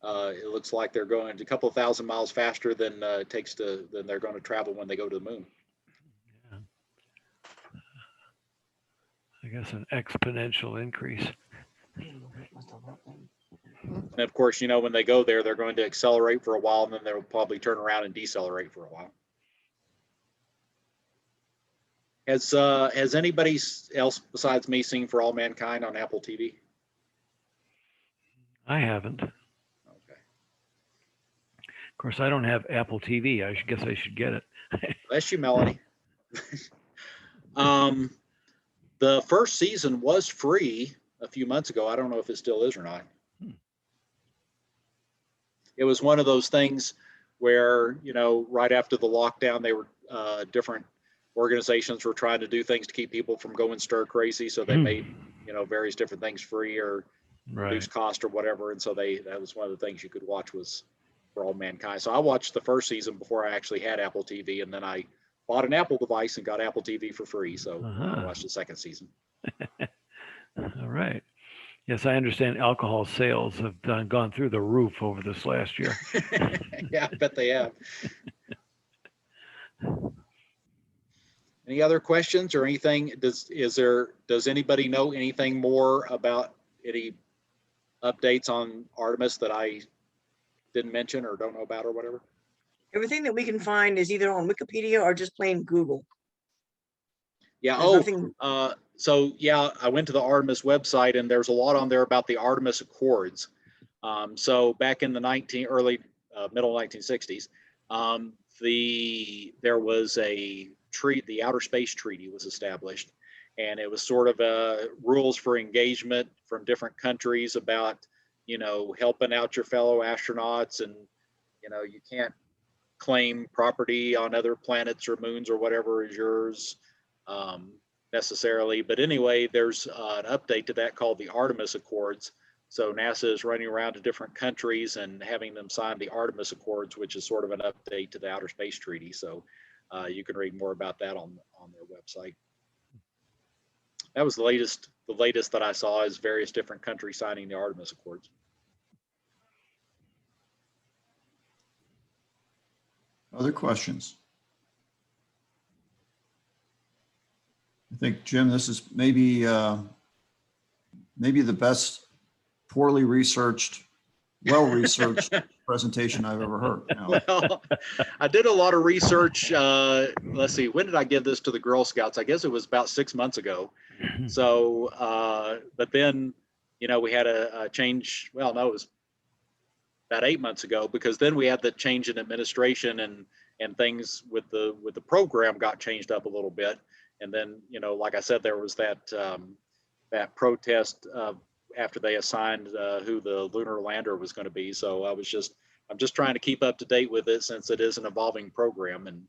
C: it looks like they're going a couple of thousand miles faster than than they're going to travel when they go to the moon.
E: guess an exponential increase.
C: And of course, when they go there, they're going to accelerate for a while, and then they'll probably turn around and decelerate for a while. Has anybody else besides me seen For All Mankind on Apple TV?
E: I haven't.
C: Okay.
E: Of course, I don't have Apple TV. I guess I should get it.
C: Bless you, Melanie. The first season was free a few months ago. I don't know if it still is or not. It was one of those things where, right after the lockdown, they were different organizations were trying to do things to keep people from going stir crazy. So they made, various different things free or reduce cost or whatever. And so that was one of the things you could watch was For All Mankind. So I watched the first season before I actually had Apple TV, and then I bought an Apple device and got Apple TV for free. So I watched the second season.
E: All right. Yes, I understand alcohol sales have gone through the roof over this last year.
C: Yeah, I bet they have. Any other questions or anything? Does anybody know anything more about any updates on Artemis that I didn't mention or don't know about or whatever?
A: Everything that we can find is either on Wikipedia or just plain Google.
C: Yeah.
A: There's nothing-
C: So yeah, I went to the Artemis website and there's a lot on there about the Artemis Accords. So back in the middle 1960s, there was a treaty, the Outer Space Treaty was established, and it was sort of rules for engagement from different countries about, helping out your fellow astronauts, and you can't claim property on other planets or moons or whatever is yours necessarily. But anyway, there's an update to that called the Artemis Accords. So NASA is running around to different countries and having them sign the Artemis Accords, which is sort of an update to the Outer Space Treaty. So you can read more about that on their website. That was the latest that I saw is various different countries signing the Artemis Accords.
B: Other questions? I think, Jim, this is maybe the best poorly researched, well-researched presentation I've ever heard.
C: Well, I did a lot of research. Let's see, when did I give this to the Girl Scouts? I guess it was about 6 months ago. So, but then, we had a change. Well, no, it was about 8 months ago, because then we had the change in administration and things with the program got changed up a little bit. And then, like I said, there was that protest after they assigned who the lunar lander was going to be. So I'm just trying to keep up to date with it since it is an evolving program.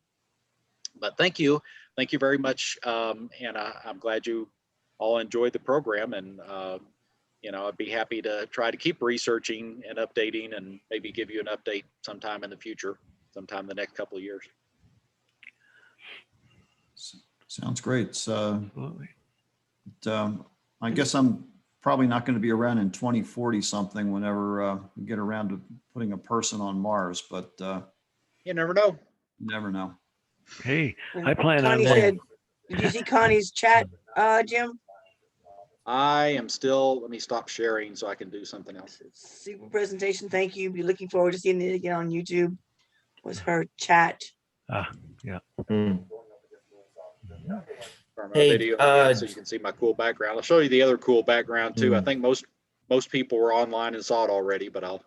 C: But thank you very much, and I'm glad you all enjoyed the program. And I'd be happy to try to keep researching and updating, and maybe give you an update sometime in the future, sometime the next couple of years.
B: Sounds great.
E: Absolutely.
B: I guess I'm probably not going to be around in 2040 something whenever we get around to putting a person on Mars, but
C: You never know.
B: never know.
E: Hey, I plan on
A: Connie
E: that.
A: said, did you see Connie's chat, Jim?
C: I am still, let me stop sharing so I can do something else.
A: Super presentation. Thank you. Be looking forward to seeing it again on YouTube. Was her chat.
C: From our
F: Hey,
C: video again, so you can see my cool background. I'll show you the other cool background too. I think most people were online and saw it already, but I'll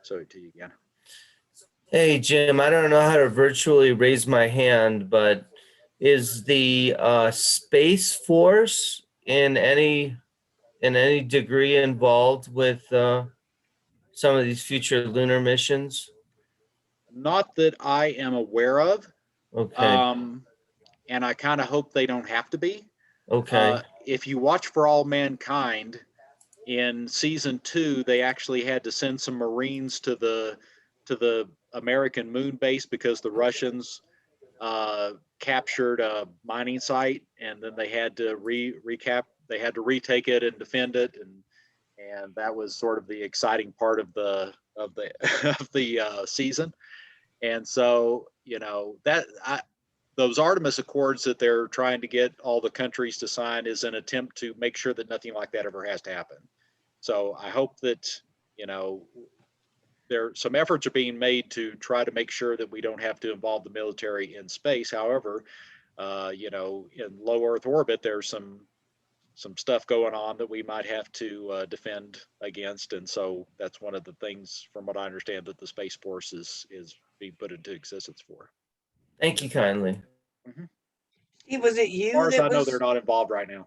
C: show it to you again.
F: Hey, Jim, I don't know how to virtually raise my hand, but is the Space Force in any degree involved with some of these future lunar missions?
C: Not that I am aware of.
F: Okay.
C: And I kind of hope they don't have to be.
F: Okay.
C: If you watch For All Mankind, in season 2, they actually had to send some Marines to the American moon base because the Russians captured a mining site, and then they had to retake it and defend it, and that was sort of the exciting part of the season. And so that those Artemis Accords that they're trying to get all the countries to sign is an attempt to make sure that nothing like that ever has to happen. So I hope that, you know, some efforts are being made to try to make sure that we don't have to involve the military in space. However, you know, in low Earth orbit, there's some stuff going on that we might have to defend against. And so that's one of the things, from what I understand, that the Space Force is being put into existence for.
F: Thank you kindly.
A: Steve, was it
C: As
A: you
C: far as I
A: that
C: know, they're not involved right now.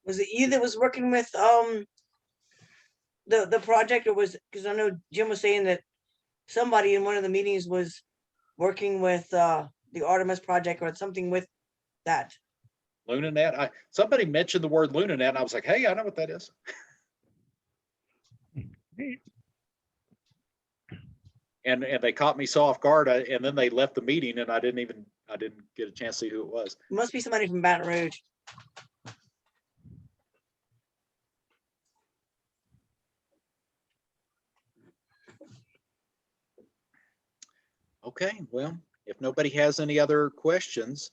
A: was it you that was working with the project, or was, because I know Jim was saying that somebody in one of the meetings was working with the Artemis project or something with that.
C: LunaNet. Somebody mentioned the word LunaNet, and I was like, hey, I know what that is. And they caught me so off guard, and then they left the meeting, and I didn't get a chance to see who it was.
A: It must be somebody from Baton Rouge.
C: Okay, well, if nobody has any other questions,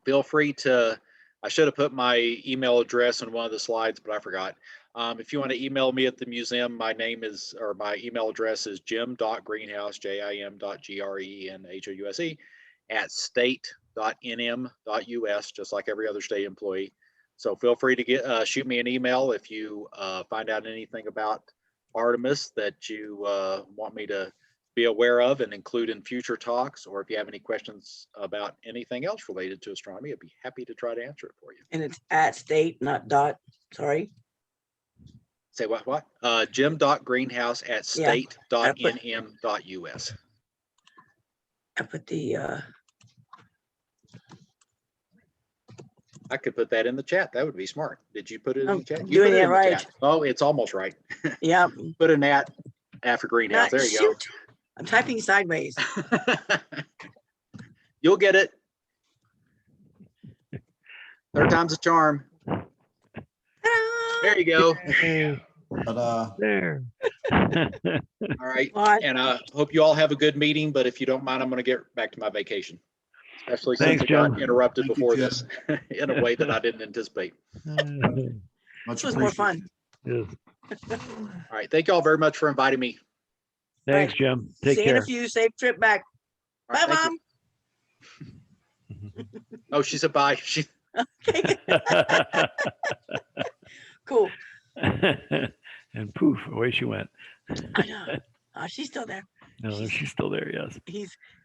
C: feel free to, I should have put my email address in one of the slides, but I forgot. If you want to email me at the museum, my email address is jim.greenhouse, jim.greenhouse @state.nm.us, just like every other state employee. So feel free to shoot me an email if you find out anything about Artemis that you want me to be aware of and include in future talks, or if you have any questions about anything else related to astronomy, I'd be happy to try to answer it for you.
A: And it's at state, not dot. Sorry.
C: Say what? Jim.greenhouse @state.nm.us.
A: I put the
C: I could put that in the chat. That would be smart. Did you put it in
A: I'm
C: the chat?
A: doing
C: put
A: it
C: in the
A: right.
C: chat. Oh, it's almost right.
A: yeah.
C: Put an @ after greenhouse. There you
A: Shoot. I'm typing sideways.
C: go. You'll get it. Third time's a charm. There you go.
B: But
E: There.
C: All right.
A: Well,
C: And I hope you all have a good meeting, but if you don't mind, I'm going to get back to my vacation. Especially since
E: Thanks,
C: it got
E: Jim.
C: interrupted
B: Thank you,
C: before
B: Jim.
C: this in a way that I didn't anticipate.
B: much
A: this was more fun.
B: appreciated.
E: Yes.
C: All right. Thank you all very much for inviting me.
E: Thanks, Jim. Take
A: See you in a
E: care.
A: few. Safe trip back.
C: All right,
A: Bye,
C: thank
A: Mom.
C: you. Oh, she said bye. She,
A: Cool.
E: And poof, away she went.
A: I know. She's still there.
E: No, she's still there. Yes.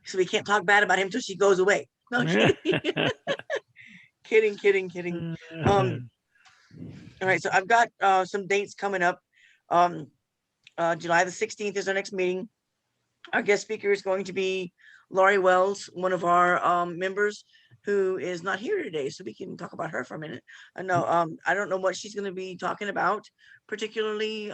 A: So we can't talk bad about him till she goes away. No, kidding. kidding. All right, so I've got some dates coming up. July the 16th is our next meeting. Our guest speaker is going to be Laurie Wells, one of our members who is not here today, so we can talk about her for a minute. I know I don't know what she's going to be talking about particularly.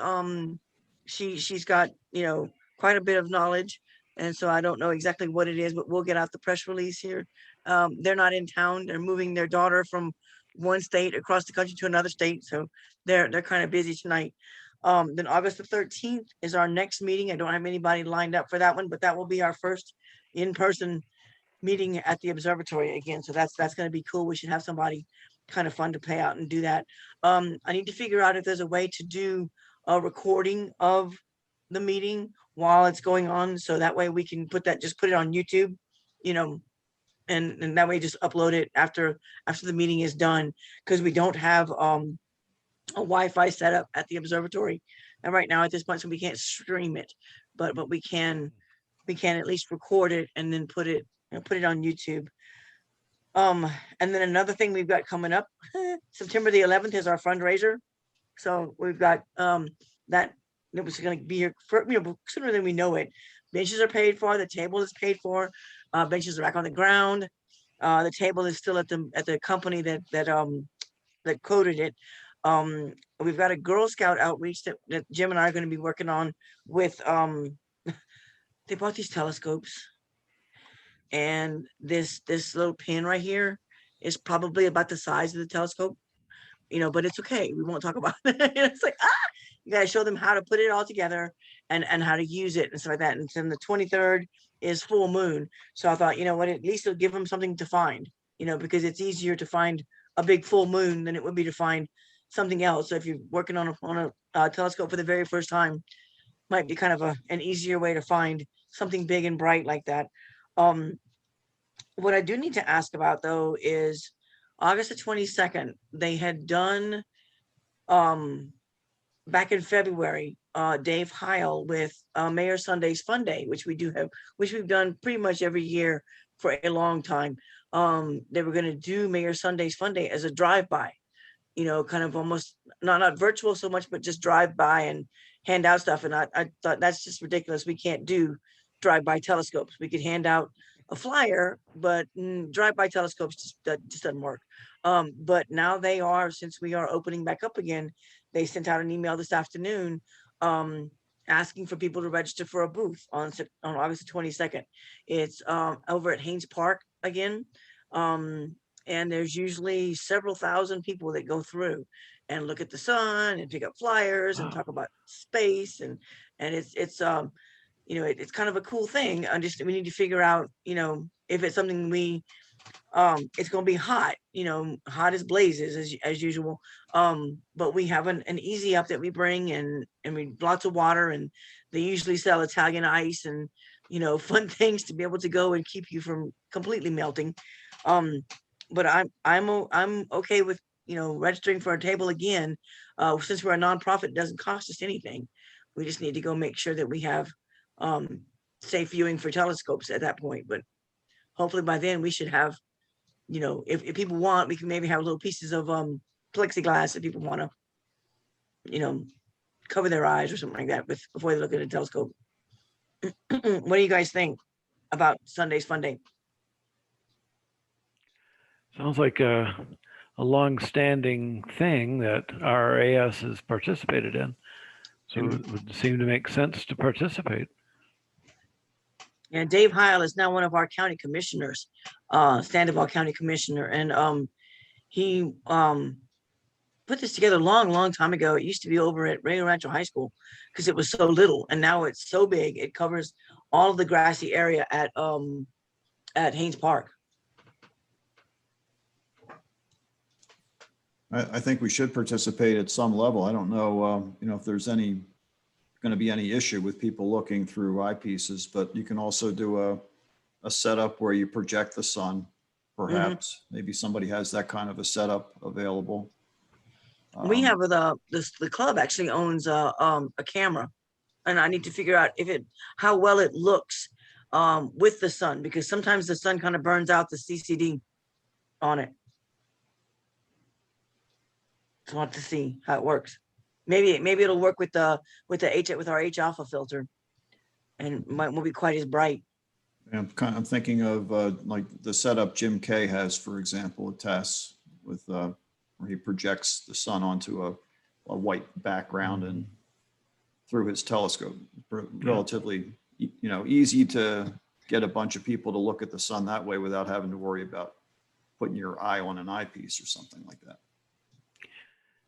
A: She's got, you know, quite a bit of knowledge, and so I don't know exactly what it is, but we'll get out the press release here. They're not in town. They're moving their daughter from one state across the country to another state, so they're kind of busy tonight. Then August the 13th is our next meeting. I don't have anybody lined up for that one, but that will be our first in-person meeting at the observatory again. So that's going to be cool. We should have somebody kind of fun to pay out and do that. I need to figure out if there's a way to do a recording of the meeting while it's going on, so that way we can put it on YouTube, you know, and that way just upload it after the meeting is done, because we don't have a Wi-Fi set up at the observatory, and right now at this point, so we can't stream it, but we can at least record it and then put it on YouTube. And then another thing we've got coming up, September the 11th is our fundraiser. So we've got that it was going to be here for, sooner than we know it. Benches are paid for, the table is paid for, benches are back on the ground. The table is still at the company that coded it. We've got a Girl Scout outreach that Jim and I are going to be working on with they bought these telescopes, and this little pin right here is probably about the size of the telescope, but it's okay, we won't talk about it. It's like, you gotta show them how to put it all together and how to use it and stuff like that. And then the 23rd is full moon. So I thought, you know what, at least it'll give them something to find, because it's easier to find a big full moon than it would be to find something else. So if you're working on a telescope for the very first time, might be kind of an easier way to find something big and bright like that. What I do need to ask about though is August the 22nd, they had done back in February, Dave Heil with Mayor Sunday's Fun Day, which we've done pretty much every year for a long time. They were going to do Mayor Sunday's Fun Day as a drive-by, kind of almost not virtual so much, but just drive by and hand out stuff. And I thought that's just ridiculous. We can't do drive-by telescopes. We could hand out a flyer, but drive-by telescopes just doesn't work. But now they are, since we are opening back up again, they sent out an email this afternoon asking for people to register for a booth on August 22nd. It's over at Haynes Park again. And there's usually several thousand people that go through and look at the sun and pick up flyers and talk about space. And it's it's kind of a cool thing. We need to figure out, if it's something it's going to be hot, hot as blazes as usual. But we have an easy up that we bring and we lots of water, and they usually sell Italian ice and, fun things to be able to go and keep you from completely melting. But I'm okay with, registering for a table again. Since we're a nonprofit, it doesn't cost us anything. We just need to go make sure that we have safe viewing for telescopes at that point. But hopefully by then we should have, if people want, we can maybe have little pieces of plexiglass if people want to, cover their eyes or something like that before they look at a telescope. What do you guys think about Sunday's Fun Day?
E: Sounds like a long-standing thing that RAS has participated in. So it would seem to make sense to participate.
A: And Dave Heil is now one of our county commissioners, Sandoval County Commissioner. And he put this together a long time ago. It used to be over at Rio Rancho High School because it was so little. And now it's so big. It covers all of the grassy area at Haynes Park.
B: I think we should participate at some level. I don't know, if there's going to be any issue with people looking through eyepieces, but you can also do a setup where you project the sun, perhaps. Maybe somebody has that kind of a setup available.
A: We have the club actually owns a camera, and I need to figure out how well it looks with the sun, because sometimes the sun kind of burns out the CCD on it. So I want to see how it works. Maybe it'll work with our H alpha filter, and won't be quite as bright.
B: And I'm thinking of like the setup Jim Kay has, for example, at TESS with where he projects the sun onto a white background and through his telescope. Relatively, easy to get a bunch of people to look at the sun that way without having to worry about putting your eye on an eyepiece or something like that.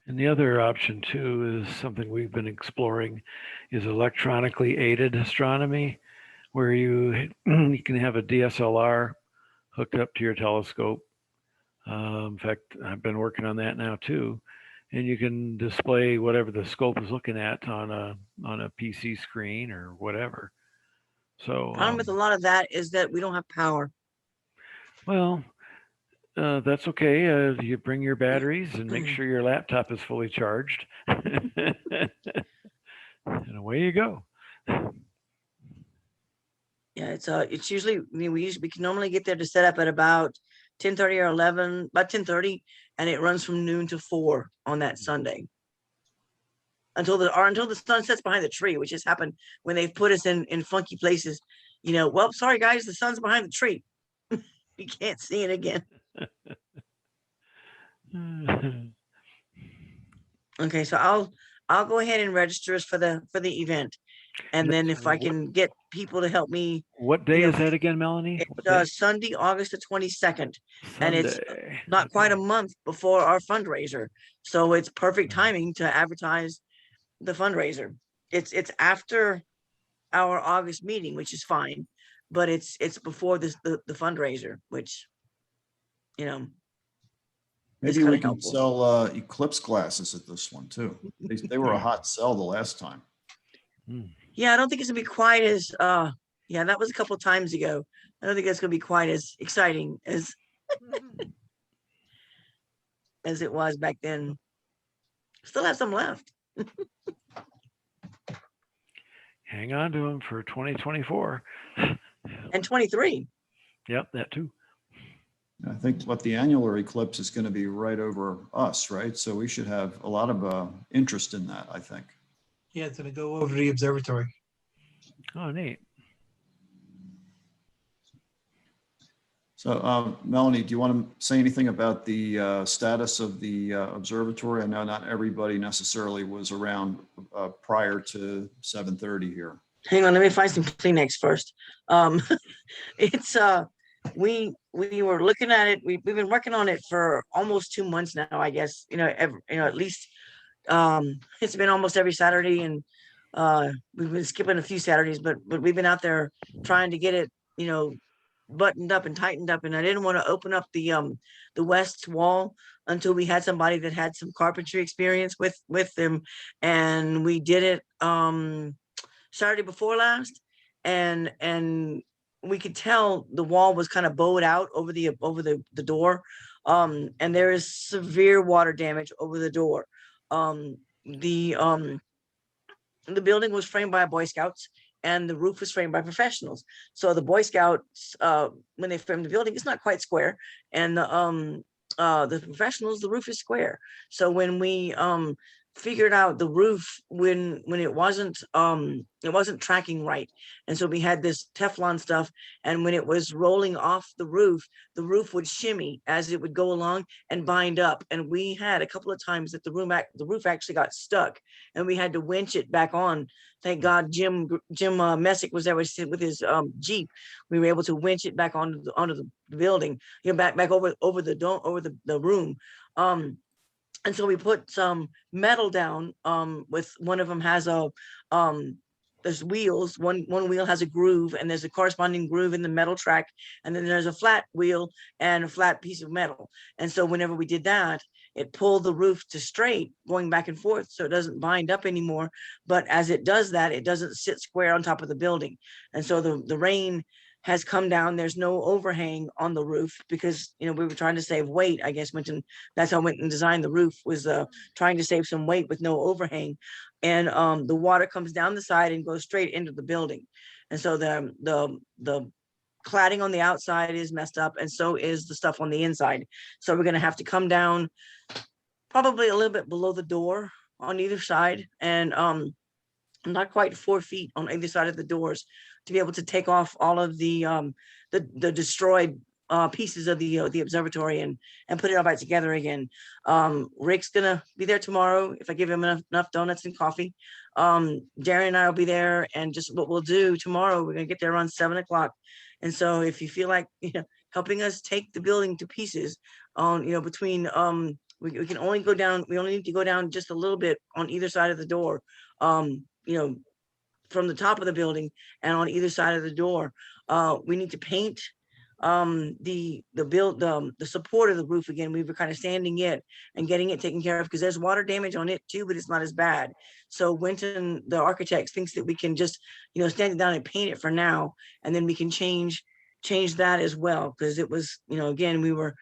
E: And the other option too is something we've been exploring is electronically aided astronomy, where you can have a DSLR hooked up to your telescope. In fact, I've been working on that now too. And you can display whatever the scope is looking at on a PC screen or whatever. So
A: Problem with a lot of that is that we don't have power.
E: well, that's okay. You bring your batteries and make sure your laptop is fully charged. And away you go.
A: Yeah, it's usually, we can normally get there to set up at about 10:30 or 11, about 10:30, and it runs from noon to 4 on that Sunday. Until the sun sets behind the tree, which has happened when they've put us in funky places. Well, sorry guys, the sun's behind the tree. You can't see it again. Okay, so I'll go ahead and register us for the event, and then if I can get people to help me.
E: What day is that again, Melanie?
A: It's Sunday, August the 22nd, and it's
E: Sunday.
A: not quite a month before our fundraiser, so it's perfect timing to advertise the fundraiser. It's after our August meeting, which is fine, but it's before the fundraiser, which, you know,
B: Maybe
A: kinda
B: we can
A: helpful.
B: sell eclipse glasses at this one too. They were a hot sell the last time.
A: yeah, I don't think it's gonna be quite as, yeah, that was a couple times ago. I don't think it's gonna be quite as exciting as it was back then. Still have some left.
E: Hang on to them for 2024.
A: And 23.
E: Yep, that too.
B: I think what the annular eclipse is going to be right over us, right? So we should have a lot of interest in that, I think.
D: Yeah, it's gonna go over the observatory.
E: Oh, neat.
B: So Melanie, do you want to say anything about the status of the observatory? I know not everybody necessarily was around prior to 7:30 here.
A: Hang on, let me find some Kleenex first. It's we were looking at it. We've been working on it for almost 2 months now, I guess. At least it's been almost every Saturday, and we've been skipping a few Saturdays, but we've been out there trying to get it, buttoned up and tightened up. And I didn't want to open up the west wall until we had somebody that had some carpentry experience with them, and we did it Saturday before last, and we could tell the wall was kind of bowed out over the door, and there is severe water damage over the door. The building was framed by Boy Scouts, and the roof was framed by professionals. So the Boy Scouts, when they framed the building, it's not quite square, and the professionals, the roof is square. So when we figured out the roof, when it wasn't tracking right, and so we had this Teflon stuff, and when it was rolling off the roof would shimmy as it would go along and bind up. And we had a couple of times that the roof actually got stuck, and we had to winch it back on. Thank God Jim Messick was there with his Jeep. We were able to winch it back onto the building, back over the dome, over the room. And so we put some metal down, with one of them has there's wheels. One wheel has a groove, and there's a corresponding groove in the metal track. And then there's a flat wheel and a flat piece of metal. And so whenever we did that, it pulled the roof to straight, going back and forth, so it doesn't bind up anymore. But as it does that, it doesn't sit square on top of the building. And so the rain has come down. There's no overhang on the roof because, we were trying to save weight. I guess that's how I went and designed the roof, was trying to save some weight with no overhang. And the water comes down the side and goes straight into the building. And so the cladding on the outside is messed up, and so is the stuff on the inside. So we're going to have to come down probably a little bit below the door on either side, and not quite 4 feet on either side of the doors, to be able to take off all of the destroyed pieces of the observatory and put it all back together again. Rick's gonna be there tomorrow if I give him enough donuts and coffee. Darren and I will be there, and just what we'll do tomorrow, we're gonna get there around 7 o'clock. And so if you feel like helping us take the building to pieces, between we can only go down, we only need to go down just a little bit on either side of the door, from the top of the building and on either side of the door. We need to paint the support of the roof again. We were kind of sanding it and getting it taken care of because there's water damage on it too, but it's not as bad. So Winton, the architect, thinks that we can just stand it down and paint it for now, and then we can change that as well, because it was, again, we were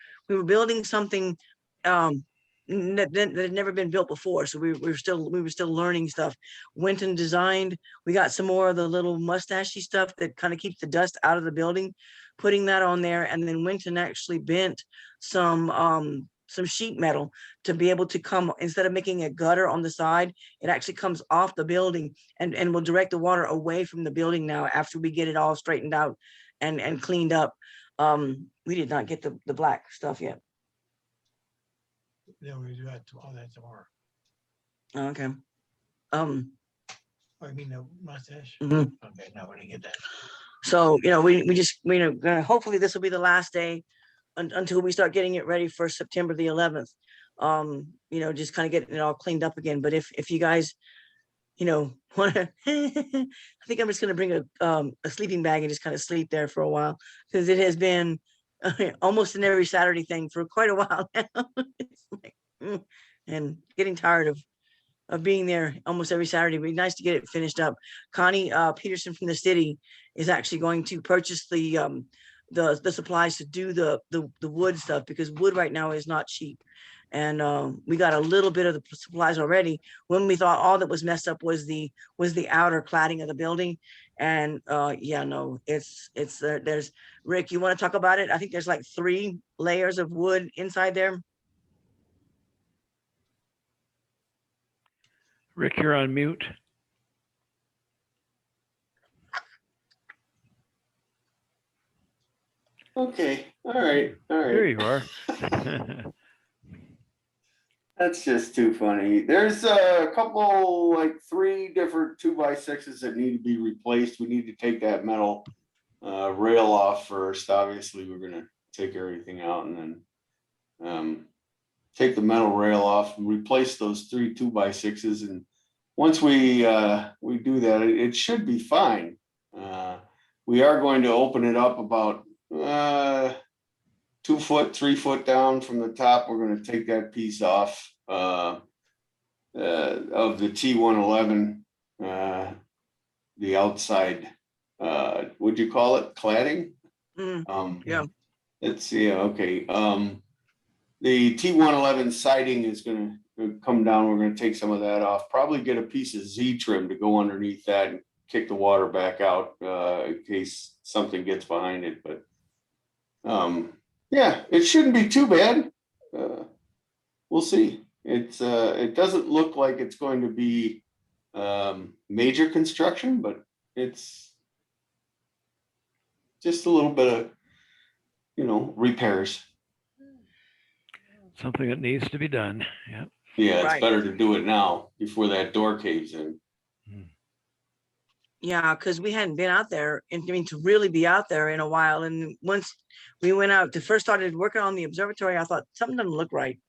A: building something that had never been built before. So we were still learning stuff. Winton designed, we got some more of the little mustachy stuff that kind of keeps the dust out of the building, putting that on there. And then Winton actually bent some sheet metal to be able to come, instead of making a gutter on the side, it actually comes off the building and will direct the water away from the building now after we get it all straightened out and cleaned up. We did not get the black stuff yet.
D: Then we do all that tomorrow.
A: Okay.
D: I mean, the mustache.
A: Mhm.
D: Okay, now we're gonna get that.
A: So, we just, hopefully this will be the last day until we start getting it ready for September the 11th. Just kind of getting it all cleaned up again. But if you guys you know, wanna, I think I'm just gonna bring a sleeping bag and just kind of sleep there for a while, because it has been almost an every Saturday thing for quite a while now. It's like, and getting tired of being there almost every Saturday. It'd be nice to get it finished up. Connie Peterson from the city is actually going to purchase the supplies to do the wood stuff, because wood right now is not cheap. And we got a little bit of the supplies already when we thought all that was messed up was the outer cladding of the building. And yeah, no, it's there's Rick, you want to talk about it? I think there's like 3 layers of wood inside there.
E: Rick, you're on mute.
G: Okay, all right.
E: There you are.
G: That's just too funny. There's a couple, like 3 different 2x6s that need to be replaced. We need to take that metal rail off first. Obviously, we're gonna take everything out and then take the metal rail off and replace those 3 2x6s. And once we do that, it should be fine. We are going to open it up about 2 foot, 3 foot down from the top. We're going to take that piece off of the T111, the outside, what'd you call it? Cladding?
A: Yeah.
G: Let's see. Okay. The T111 siding is going to come down. We're going to take some of that off, probably get a piece of Z trim to go underneath that and kick the water back out in case something gets behind it. But yeah, it shouldn't be too bad. We'll see. It doesn't look like it's going to be major construction, but it's just a little bit of, repairs.
E: Something that needs to be done. Yeah.
G: Yeah, it's
A: Right.
G: better to do it now before that door caves in.
A: Yeah, because we hadn't been out there, and I mean, to really be out there in a while. And once we went out to first started working on the observatory, I thought something doesn't look right,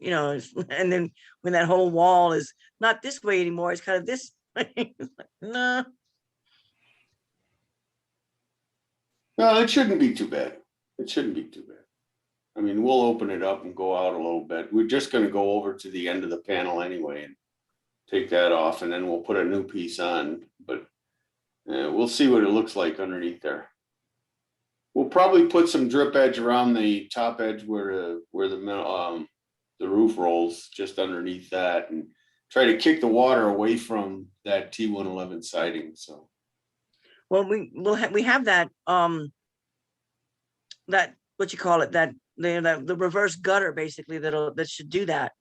A: and then when that whole wall is not this way anymore, it's kind of this way. It's like, nah.
G: No, it shouldn't be too bad. It shouldn't be too bad. I mean, we'll open it up and go out a little bit. We're just going to go over to the end of the panel anyway and take that off, and then we'll put a new piece on. But we'll see what it looks like underneath there. We'll probably put some drip edge around the top edge where the roof rolls, just underneath that, and try to kick the water away from that T111 siding. So.
A: Well, we have that that what you call it, that the reverse gutter basically that should do that,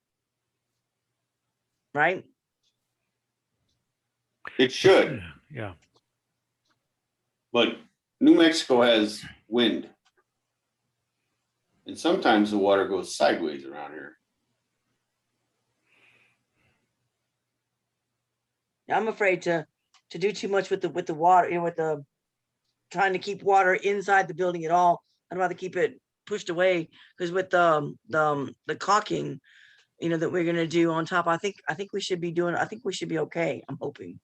A: right?
G: It should,
E: Yeah.
G: but New Mexico has wind. And sometimes the water goes sideways around here.
A: I'm afraid to do too much with the water, with the trying to keep water inside the building at all. I'd rather keep it pushed away, because with the caulking, that we're gonna do on top, I think we should be okay. I'm hoping.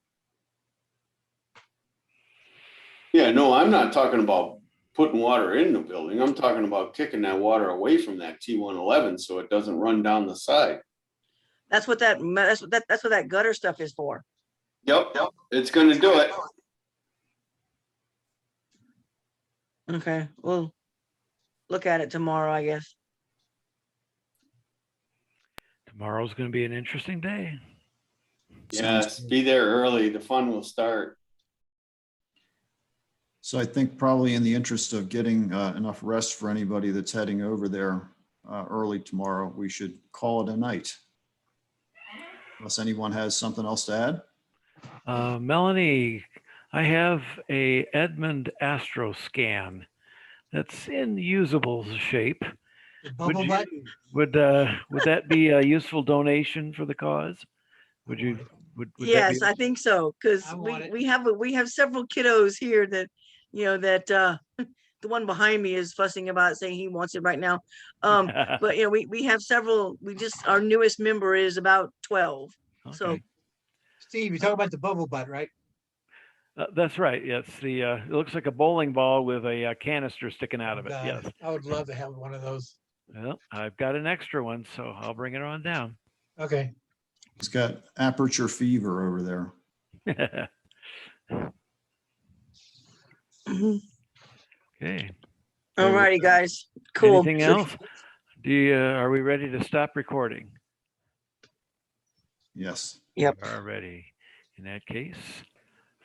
G: Yeah, no, I'm not talking about putting water in the building. I'm talking about kicking that water away from that T111 so it doesn't run down the side.
A: That's what that gutter stuff is for.
G: Yep, it's gonna do it.
A: Okay, we'll look at it tomorrow, I guess.
E: Tomorrow's going to be an interesting day.
G: Yes, be there early. The fun will start.
B: So I think probably in the interest of getting enough rest for anybody that's heading over there early tomorrow, we should call it a night. Unless anyone has something else to add?
E: Melanie, I have a Edmund Astro scan that's in usable shape.
D: The bubble butt.
E: Would that be a useful donation for the cause? Would that
A: Yes,
E: be-
A: I think so, because
D: I want it.
A: we have several kiddos here that that the one behind me is fussing about saying he wants it right now. But we have several. Our newest member is about 12. So
E: Okay.
D: Steve, you're talking about the bubble butt, right?
E: That's right. Yes, it looks like a bowling ball with a canister sticking out of it.
D: God,
E: Yes.
D: I would love to have one of those.
E: Well, I've got an extra one, so I'll bring it on down.
D: Okay.
B: He's got aperture fever over there.
E: Okay.
A: All
E: So,
A: righty, guys. Cool.
E: Anything else? Are we ready to stop recording?
B: Yes.
A: Yep.
E: We are ready. In that case,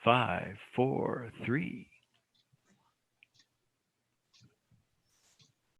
E: 5, 4, 3,